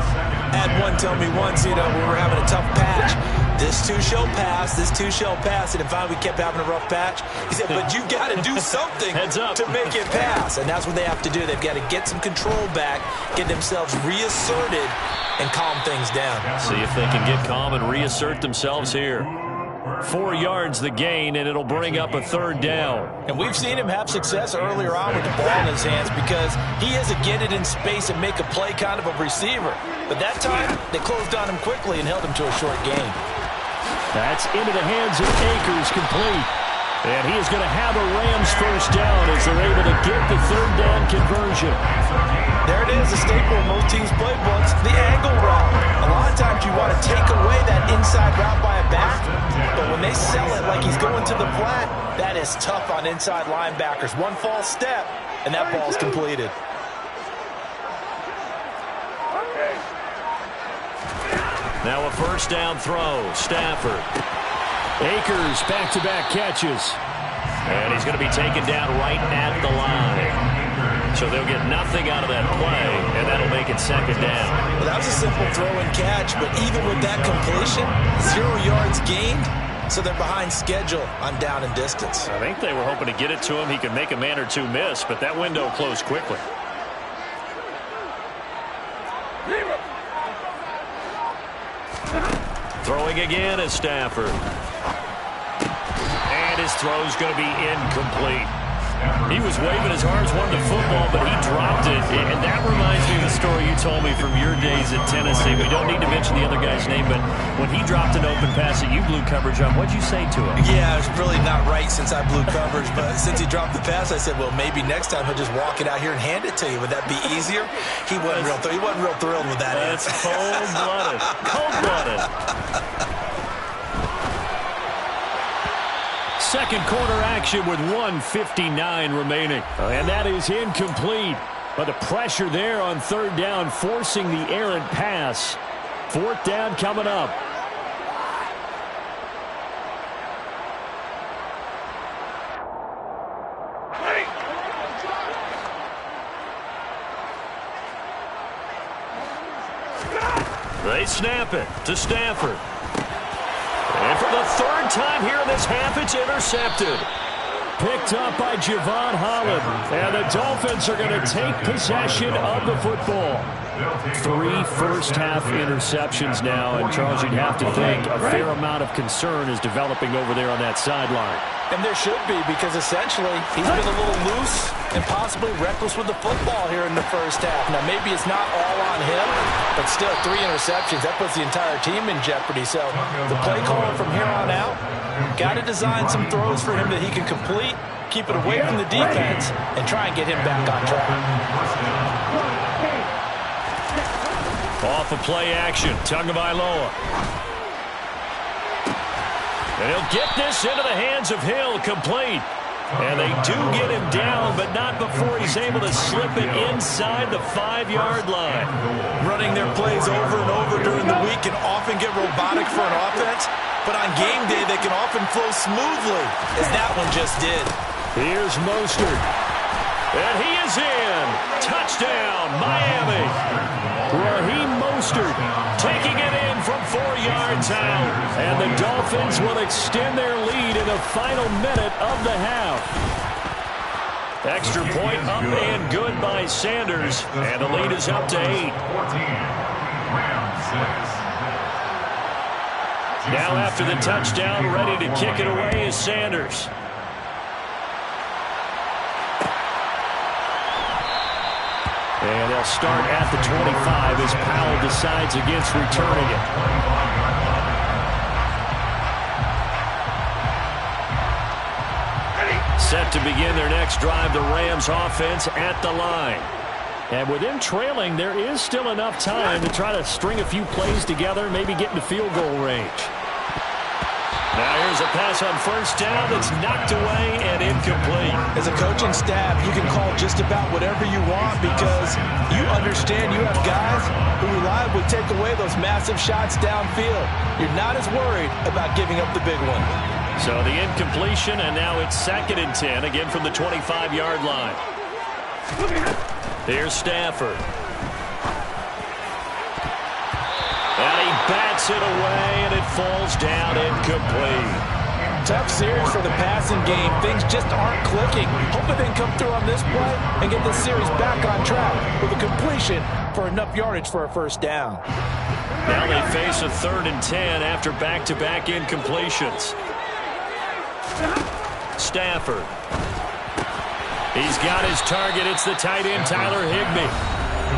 Had one tell me once, when we were having a tough patch, this too shall pass, this too shall pass. And if we kept having a rough patch, he said, but you got to do something to make it pass. And that's what they have to do. They've got to get some control back, get themselves reasserted, and calm things down. See if they can get calm and reassert themselves here. 4 yards the gain, and it'll bring up a 3rd down. And we've seen him have success earlier on with the ball in his hands because he is a get it in space and make a play kind of a receiver. But that time, they closed on him quickly and held him to a short gain. That's into the hands of Akers, complete. And he is going to have a Rams 1st down as they're able to get the 3rd down conversion. There it is, a staple in most teams' playbooks, the angle route. A lot of times you want to take away that inside route by a back, but when they sell it like he's going to the flat, that is tough on inside linebackers. One false step, and that ball's completed. Now a 1st down throw, Stafford. Akers back-to-back catches. And he's going to be taken down right at the line. So they'll get nothing out of that play, and that'll make it 2nd down. Well, that was a simple throw and catch, but even with that completion, 0 yards gained, so they're behind schedule on down and distance. I think they were hoping to get it to him. He could make a man or two miss, but that window closed quickly. Throwing again is Stafford. And his throw's going to be incomplete. He was waving his arms, wanting the football, but he dropped it. And that reminds me of the story you told me from your days at Tennessee. We don't need to mention the other guy's name, but when he dropped an open pass that you blew coverage on, what'd you say to him? Yeah, it was really not right since I blew coverage, but since he dropped the pass, I said, well, maybe next time he'll just walk it out here and hand it to you. Would that be easier? He wasn't real thrilled with that answer. That's cold-blooded. Cold-blooded. 2nd quarter action with 1:59 remaining. And that is incomplete. But the pressure there on 3rd down, forcing the errant pass. 4th down coming up. They snap it to Stafford. And for the 3rd time here in this half, it's intercepted. Picked up by Javon Holland. And the Dolphins are going to take possession of the football. 3 first-half interceptions now. And, Charles, you'd have to think a fair amount of concern is developing over there on that sideline. And there should be, because essentially he's been a little loose and possibly reckless with the football here in the 1st half. Now, maybe it's not all on him, but still 3 interceptions. That puts the entire team in jeopardy. So the play caller from here on out, got to design some throws for him that he can complete, keep it away from the defense, and try and get him back on track. Off of play action, Tagovailoa. And he'll get this into the hands of Hill, complete. And they do get him down, but not before he's able to slip it inside the 5-yard line. Running their plays over and over during the week can often get robotic for an offense, but on game day they can often flow smoothly, as that one just did. Here's Mostert. And he is in. Touchdown, Miami. Raheem Mostert taking it in from 4 yards out. And the Dolphins will extend their lead in the final minute of the half. Extra point up and good by Sanders. And the lead is up to 8. Now after the touchdown, ready to kick it away is Sanders. And they'll start at the 25 as Powell decides against returning it. Set to begin their next drive, the Rams offense at the line. And with them trailing, there is still enough time to try to string a few plays together, maybe get into field goal range. Now here's a pass on 1st down that's knocked away and incomplete. As a coaching staff, you can call just about whatever you want because you understand you have guys who reliably take away those massive shots downfield. You're not as worried about giving up the big one. So the incompletion, and now it's 2nd and 10, again from the 25-yard line. Here's Stafford. And he bats it away, and it falls down incomplete. tough series for the passing game. Things just aren't clicking. Hoping they can come through on this play and get this series back on track with a completion for enough yardage for a first down. Now they face a 3rd and 10 after back-to-back incompletions. Stafford. He's got his target. It's the tight end, Tyler Higbee.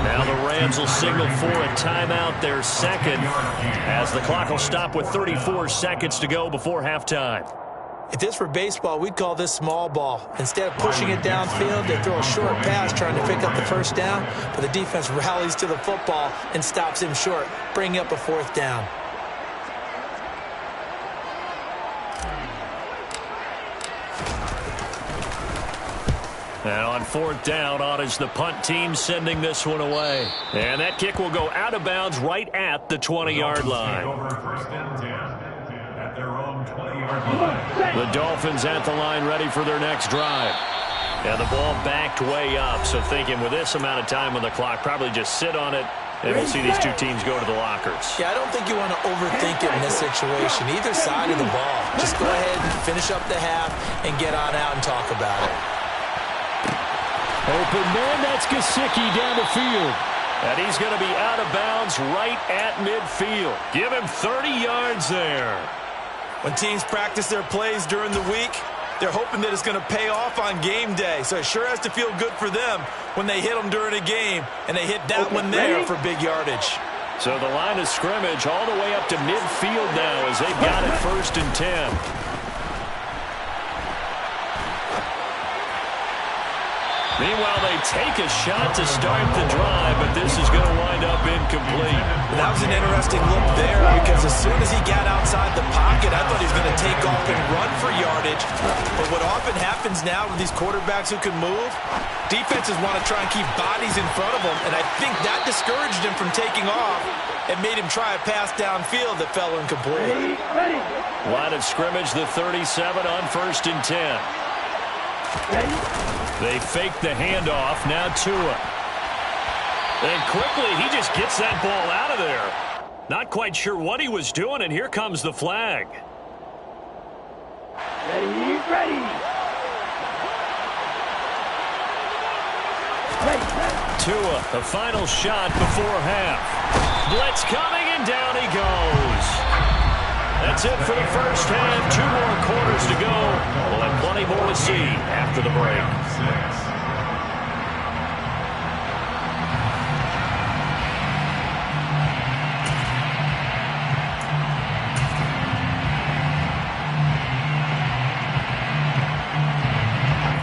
Now the Rams will signal for a timeout, their second, as the clock will stop with 34 seconds to go before halftime. If this were baseball, we'd call this small ball. Instead of pushing it downfield, they throw a short pass trying to pick up the first down, but the defense rallies to the football and stops him short, bringing up a 4th down. And on 4th down, on is the punt team sending this one away. And that kick will go out of bounds right at the 20-yard line. The Dolphins at the line ready for their next drive. And the ball backed way up, so thinking with this amount of time on the clock, probably just sit on it, and we'll see these two teams go to the lockers. Yeah, I don't think you want to overthink it in this situation, either side of the ball. Just go ahead and finish up the half and get on out and talk about it. Open man, that's Gesicki down the field. And he's going to be out of bounds right at midfield. Give him 30 yards there. When teams practice their plays during the week, they're hoping that it's going to pay off on game day. So it sure has to feel good for them when they hit them during a game, and they hit that one there for big yardage. So the line of scrimmage all the way up to midfield now as they've got it 1st and 10. Meanwhile, they take a shot to start the drive, but this is going to wind up incomplete. That was an interesting look there because as soon as he got outside the pocket, I thought he was going to take off and run for yardage. But what often happens now with these quarterbacks who can move, defenses want to try and keep bodies in front of them, and I think that discouraged him from taking off and made him try a pass downfield that fell incomplete. Line of scrimmage, the 37 on 1st and 10. They fake the handoff. Now Tua. And quickly, he just gets that ball out of there. Not quite sure what he was doing, and here comes the flag. Ready. Tua, the final shot before half. Blitz coming, and down he goes. That's it for the first half. 2 more quarters to go. We'll have plenty more to see after the break.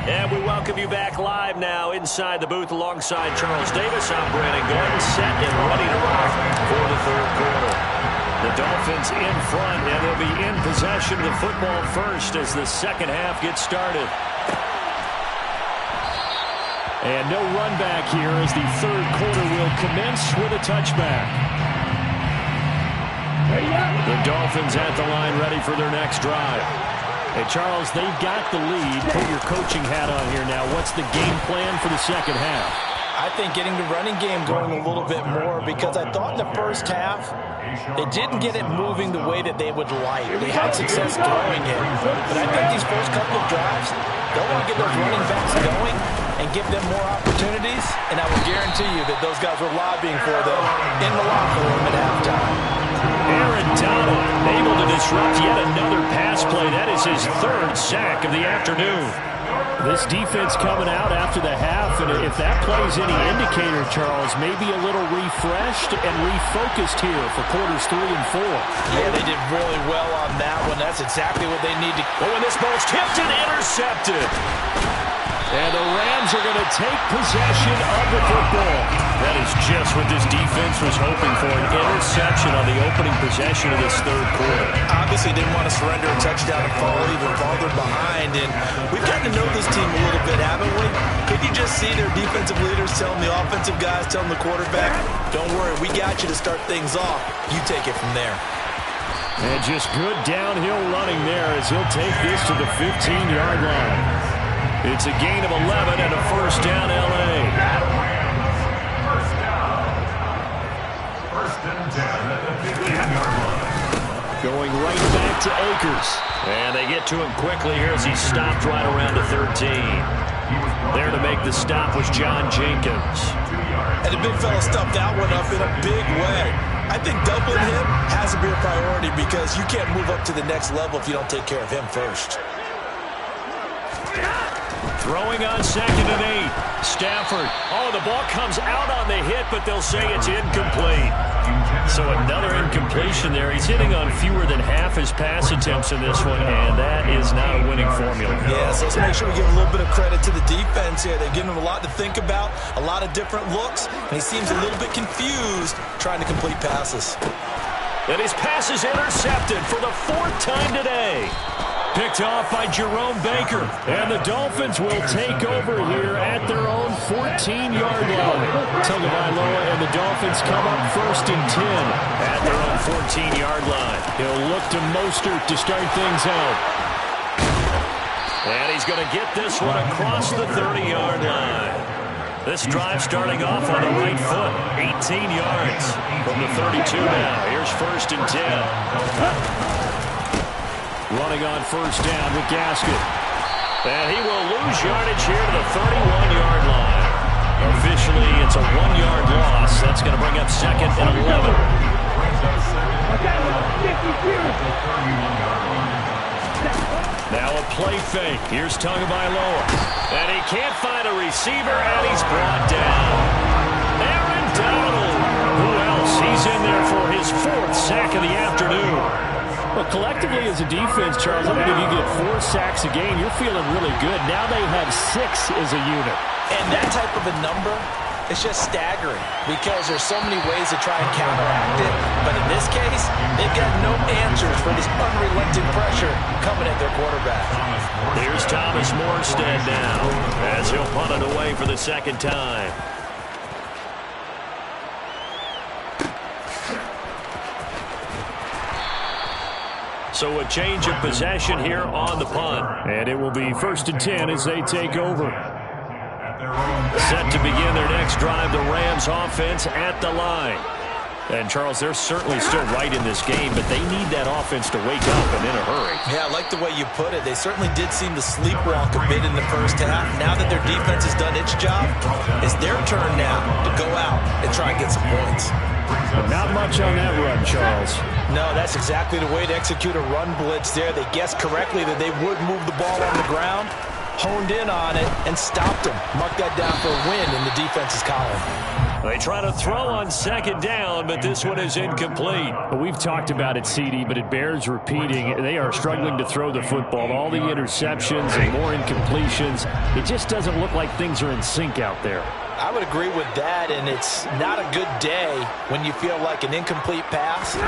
And we welcome you back live now inside the booth alongside Charles Davis. I'm Brandon Gordon, set and ready to rock for the 3rd quarter. The Dolphins in front, and they'll be in possession of the football first as the second half gets started. And no run back here as the 3rd quarter will commence with a touchback. The Dolphins at the line ready for their next drive. Hey, Charles, they've got the lead. Put your coaching hat on here now. What's the game plan for the second half? I think getting the running game going a little bit more because I thought in the first half they didn't get it moving the way that they would like. They had success throwing it. But I think these first couple of drives, they'll want to get those running backs going and give them more opportunities. And I will guarantee you that those guys were lobbying for them in the locker room at halftime. Aaron Donald able to disrupt yet another pass play. That is his 3rd sack of the afternoon. This defense coming out after the half, and if that plays any indicator, Charles, maybe a little refreshed and refocused here for quarters 3 and 4. Yeah, they did really well on that one. That's exactly what they need to. Oh, and this ball's tipped and intercepted. And the Rams are going to take possession of the football. That is just what this defense was hoping for, an interception on the opening possession of this 3rd quarter. Obviously didn't want to surrender a touchdown and fall even farther behind. And we've gotten to know this team a little bit, haven't we? Could you just see their defensive leaders telling the offensive guys, telling the quarterback, don't worry, we got you to start things off. You take it from there. And just good downhill running there as he'll take this to the 15-yard line. It's a gain of 11 and a first down, L.A. First and 10 at the 15-yard line. Going right back to Akers. And they get to him quickly here as he stopped right around the 13. There to make the stop was John Jenkins. And the big fella stuffed that one up in a big way. I think doubling him has to be a priority because you can't move up to the next level if you don't take care of him first. Throwing on 2nd and 8. Stafford. Oh, the ball comes out on the hit, but they'll say it's incomplete. So another incompletion there. He's hitting on fewer than half his pass attempts in this one, and that is not a winning formula. Yeah, so let's make sure we give a little bit of credit to the defense here. They've given him a lot to think about, a lot of different looks, and he seems a little bit confused trying to complete passes. And his pass is intercepted for the 4th time today. Picked off by Jerome Baker. And the Dolphins will take over here at their own 14-yard line. Tagovailoa and the Dolphins come up 1st and 10 at their own 14-yard line. He'll look to Mostert to start things out. And he's going to get this one across the 30-yard line. This drive starting off on the right foot. 18 yards from the 32 now. Here's 1st and 10. Running on 1st down with Gaskin. And he will lose yardage here to the 31-yard line. Officially, it's a 1-yard loss. That's going to bring up 2nd and 11. Now a play fake. Here's Tagovailoa. And he can't find a receiver, and he's brought down. Aaron Donald. Who else? He's in there for his 4th sack of the afternoon. Well, collectively as a defense, Charles, I think if you get 4 sacks a game, you're feeling really good. Now they have 6 as a unit. And that type of a number is just staggering because there's so many ways to try and counteract it. But in this case, they've got no answers for this unrelenting pressure coming at their quarterback. Here's Thomas Morstead now as he'll punt it away for the 2nd time. So a change of possession here on the punt. And it will be 1st and 10 as they take over. Set to begin their next drive, the Rams offense at the line. And, Charles, they're certainly still right in this game, but they need that offense to wake up and in a hurry. Yeah, I like the way you put it. They certainly did seem to sleepwalk a bit in the 1st half. Now that their defense has done its job, it's their turn now to go out and try and get some points. But not much on that run, Charles. No, that's exactly the way to execute a run blitz there. They guessed correctly that they would move the ball on the ground, honed in on it, and stopped them. Mark that down for a win in the defense's column. They try to throw on 2nd down, but this one is incomplete. We've talked about it, CD, but it bears repeating. They are struggling to throw the football. All the interceptions and more incompletions. It just doesn't look like things are in sync out there. I would agree with that, and it's not a good day when you feel like an incomplete pass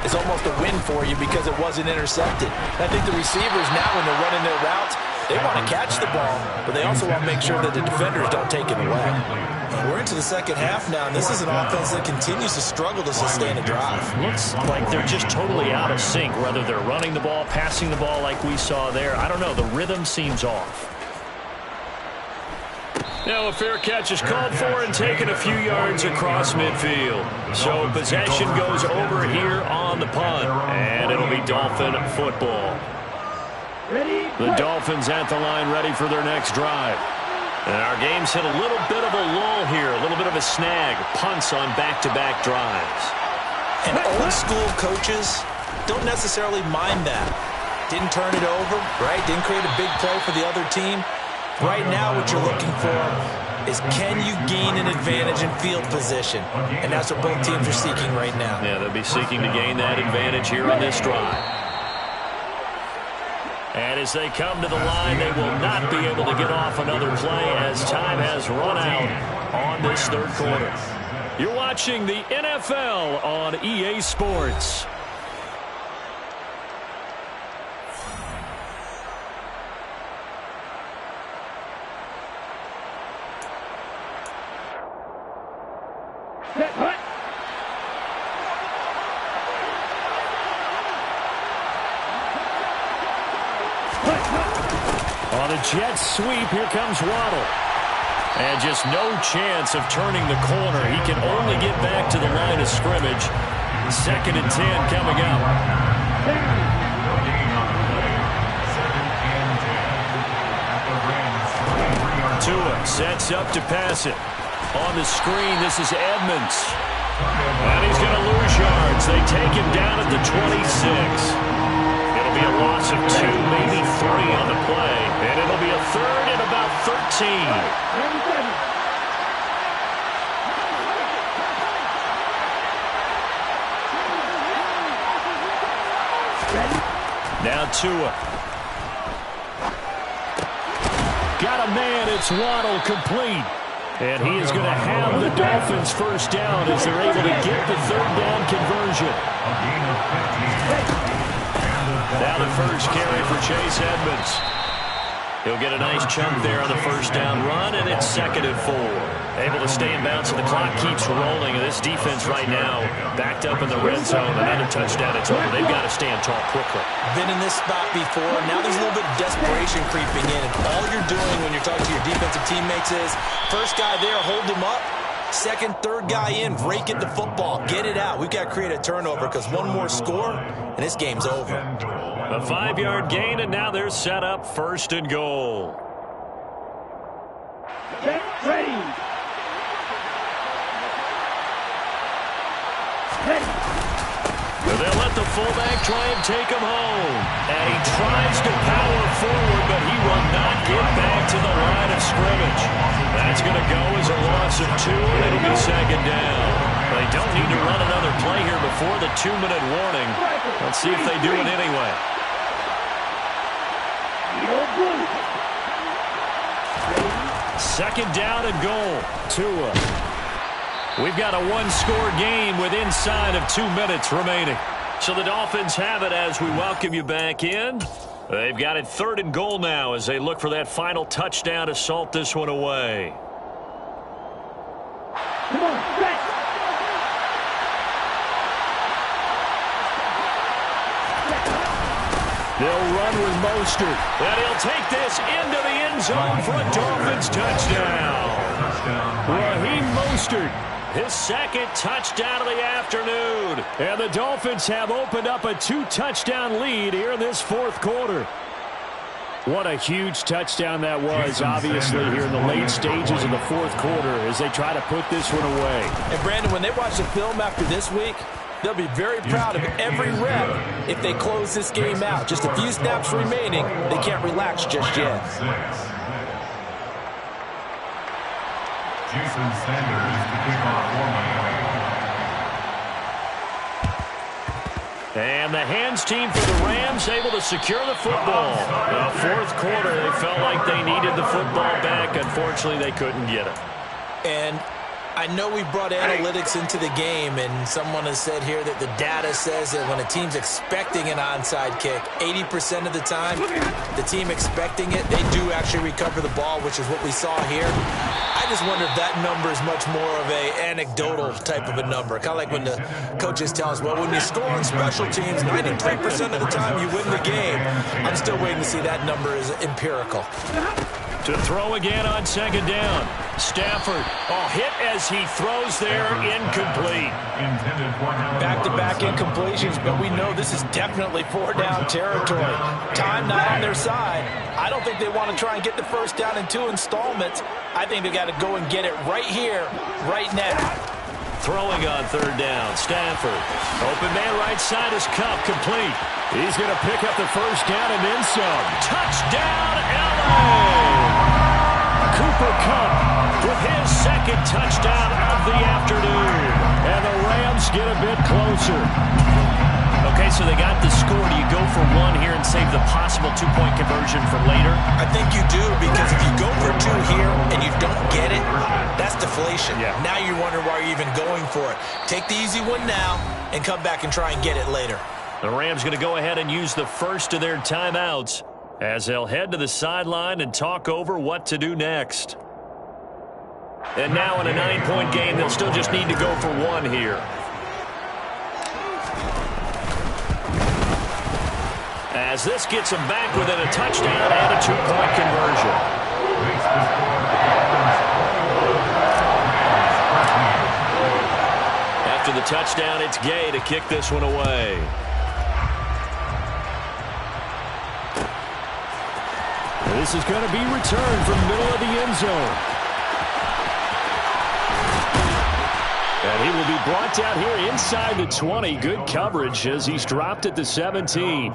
is almost a win for you because it wasn't intercepted. I think the receivers now, when they're running their routes, they want to catch the ball, but they also want to make sure that the defenders don't take it away. We're into the 2nd half now, and this is an offense that continues to struggle to sustain a drive. Looks like they're just totally out of sync, whether they're running the ball, passing the ball like we saw there. I don't know. The rhythm seems off. Now a fair catch is called for and taken a few yards across midfield. So possession goes over here on the punt, and it'll be Dolphin football. The Dolphins at the line ready for their next drive. And our game's hit a little bit of a lull here, a little bit of a snag. Punts on back-to-back drives. And old-school coaches don't necessarily mind that. Didn't turn it over, right? Didn't create a big play for the other team. Right now what you're looking for is can you gain an advantage in field position? And that's what both teams are seeking right now. Yeah, they'll be seeking to gain that advantage here on this drive. And as they come to the line, they will not be able to get off another play as time has run out on this 3rd quarter. You're watching the NFL on EA Sports. On a jet sweep, here comes Waddle. And just no chance of turning the corner. He can only get back to the line of scrimmage. 2nd and 10 coming up. Tua sets up to pass it. On the screen, this is Edmonds. And he's going to lose yards. They take him down at the 26. It'll be a loss of 2, maybe 3 on the play. And it'll be a third and about 13. Now Tua. Got a man. It's Waddle complete. And he is going to have the Dolphins first down as they're able to get the third down conversion. Now the first carry for Chase Edmonds. He'll get a nice chunk there on the first down run, and it's 2nd and 4. Able to stay in bounds, and the clock keeps rolling. And this defense right now backed up in the red zone. Another touchdown, it's over. They've got to stand tall quickly. Been in this spot before. Now there's a little bit of desperation creeping in. And all you're doing when you're talking to your defensive teammates is, first guy there, hold him up. Second, third guy in, rake at the football. Get it out. We've got to create a turnover because one more score, and this game's over. A 5-yard gain, and now they're set up 1st and goal. Get ready. They'll let the fullback try and take him home. And he tries to power forward, but he will not get back to the line of scrimmage. That's going to go as a loss of 2, and it'll be 2nd down. They don't need to run another play here before the 2-minute warning. Let's see if they do it anyway. 2nd down and goal. Tua. We've got a 1-score game with inside of 2 minutes remaining. So the Dolphins have it as we welcome you back in. They've got it 3rd and goal now as they look for that final touchdown to salt this one away. Come on, set. They'll run with Mostert. And he'll take this into the end zone for a Dolphins touchdown. Raheem Mostert. His 2nd touchdown of the afternoon. And the Dolphins have opened up a 2-touchdown lead here in this 4th quarter. What a huge touchdown that was, obviously, here in the late stages of the 4th quarter as they try to put this one away. And, Brandon, when they watch the film after this week, they'll be very proud of every rep if they close this game out. Just a few snaps remaining. They can't relax just yet. Jason Sanders to kick off for Miami. And the hands team for the Rams able to secure the football. The 4th quarter, they felt like they needed the football back. Unfortunately, they couldn't get it. And I know we brought analytics into the game, and someone has said here that the data says that when a team's expecting an onside kick, 80% of the time, the team expecting it, they do actually recover the ball, which is what we saw here. I just wonder if that number is much more of a anecdotal type of a number. Kind of like when the coaches tell us, well, when you score on special teams, 93% of the time you win the game. I'm still waiting to see that number is empirical. To throw again on 2nd down. Stafford, hit as he throws there, incomplete. Back-to-back incompletions, but we know this is definitely 4-down territory. Time not on their side. I don't think they want to try and get the first down in 2 installments. I think they got to go and get it right here, right now. Throwing on 3rd down, Stafford. Open man right side is Kupp, complete. He's going to pick up the first down and then some. Touchdown, LA! Cooper Kupp with his 2nd touchdown of the afternoon. And the Rams get a bit closer. Okay, so they got the score. Do you go for 1 here and save the possible 2-point conversion for later? I think you do, because if you go for 2 here and you don't get it, that's deflation. Yeah. Now you're wondering why you're even going for it. Take the easy one now and come back and try and get it later. The Rams going to go ahead and use the first of their timeouts as they'll head to the sideline and talk over what to do next. And now in a 9-point game, they'll still just need to go for 1 here. As this gets them back within a touchdown and a 2-point conversion. After the touchdown, it's Gay to kick this one away. This is going to be returned from the middle of the end zone. And he will be brought down here inside the 20. Good coverage as he's dropped at the 17.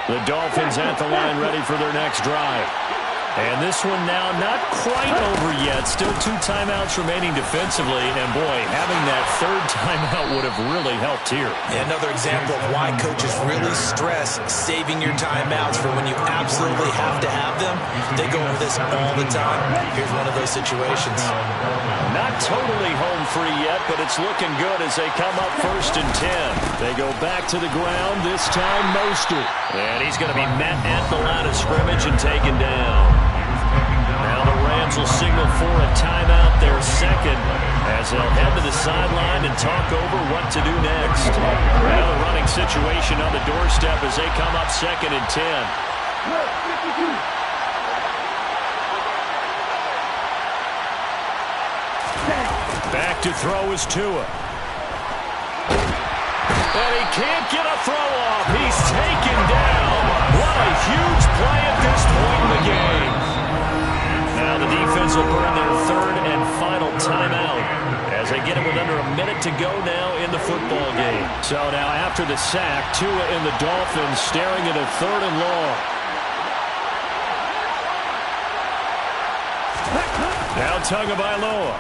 The Dolphins at the line ready for their next drive. And this one now not quite over yet. Still 2 timeouts remaining defensively. And, boy, having that third timeout would have really helped here. Yeah, another example of why coaches really stress saving your timeouts for when you absolutely have to have them. They go over this all the time. Here's one of those situations. Not totally home free yet, but it's looking good as they come up 1st and 10. They go back to the ground, this time Mostert. And he's going to be met at the line of scrimmage and taken down. Now the Rams will signal for a timeout, their second, as they'll head to the sideline and talk over what to do next. Another running situation on the doorstep as they come up 2nd and 10. Back to throw is Tua. And he can't get a throw off. He's taken down. What a huge play at this point in the game. Now the defense will burn their 3rd and final timeout as they get it with under a minute to go now in the football game. So now after the sack, Tua and the Dolphins staring at a 3rd and long. Now Tagovailoa.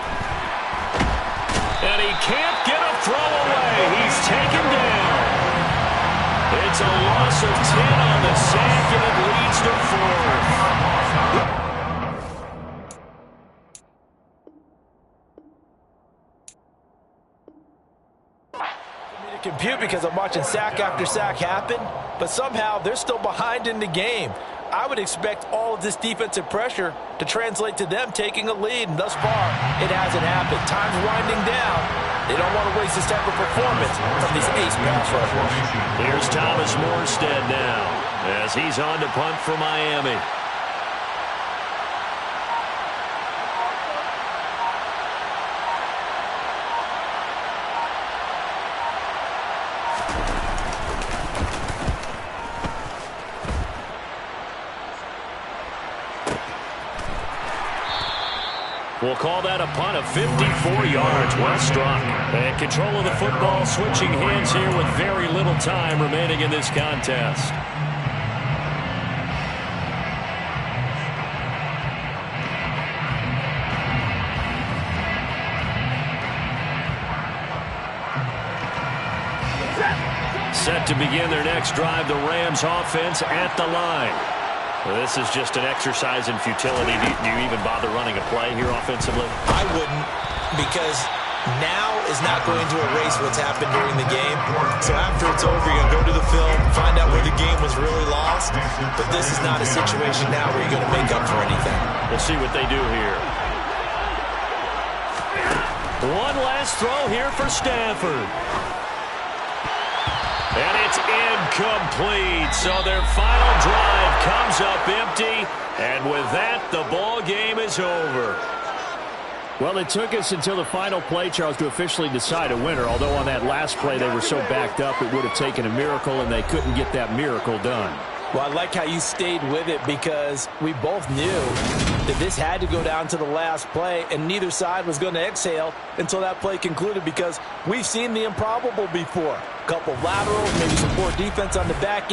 And he can't get a throw away. He's taken down. It's a loss of 10 on the sack, and it leads to 4th. Compute because I'm watching sack after sack happen, but somehow they're still behind in the game. I would expect all of this defensive pressure to translate to them taking a lead, and thus far, it hasn't happened. Time's winding down. They don't want to waste this type of performance from these ace pass rushers. Here's Thomas Morstead now as he's on to punt for Miami. We'll call that a punt of 54 yards. Well struck. And control of the football switching hands here with very little time remaining in this contest. Set to begin their next drive, the Rams offense at the line. Well, this is just an exercise in futility. Do you even bother running a play here offensively? I wouldn't, because now is not going to erase what's happened during the game. So after it's over, you're going to go to the film, find out where the game was really lost. But this is not a situation now where you're going to make up for anything. We'll see what they do here. One last throw here for Stafford. And it's incomplete. So their final drive comes up empty. And with that, the ball game is over. Well, it took us until the final play, Charles, to officially decide a winner. Although on that last play they were so backed up, it would have taken a miracle, and they couldn't get that miracle done. Well, I like how you stayed with it because we both knew that this had to go down to the last play, and neither side was going to exhale until that play concluded because we've seen the improbable before. A couple of laterals, maybe some poor defense on the back end.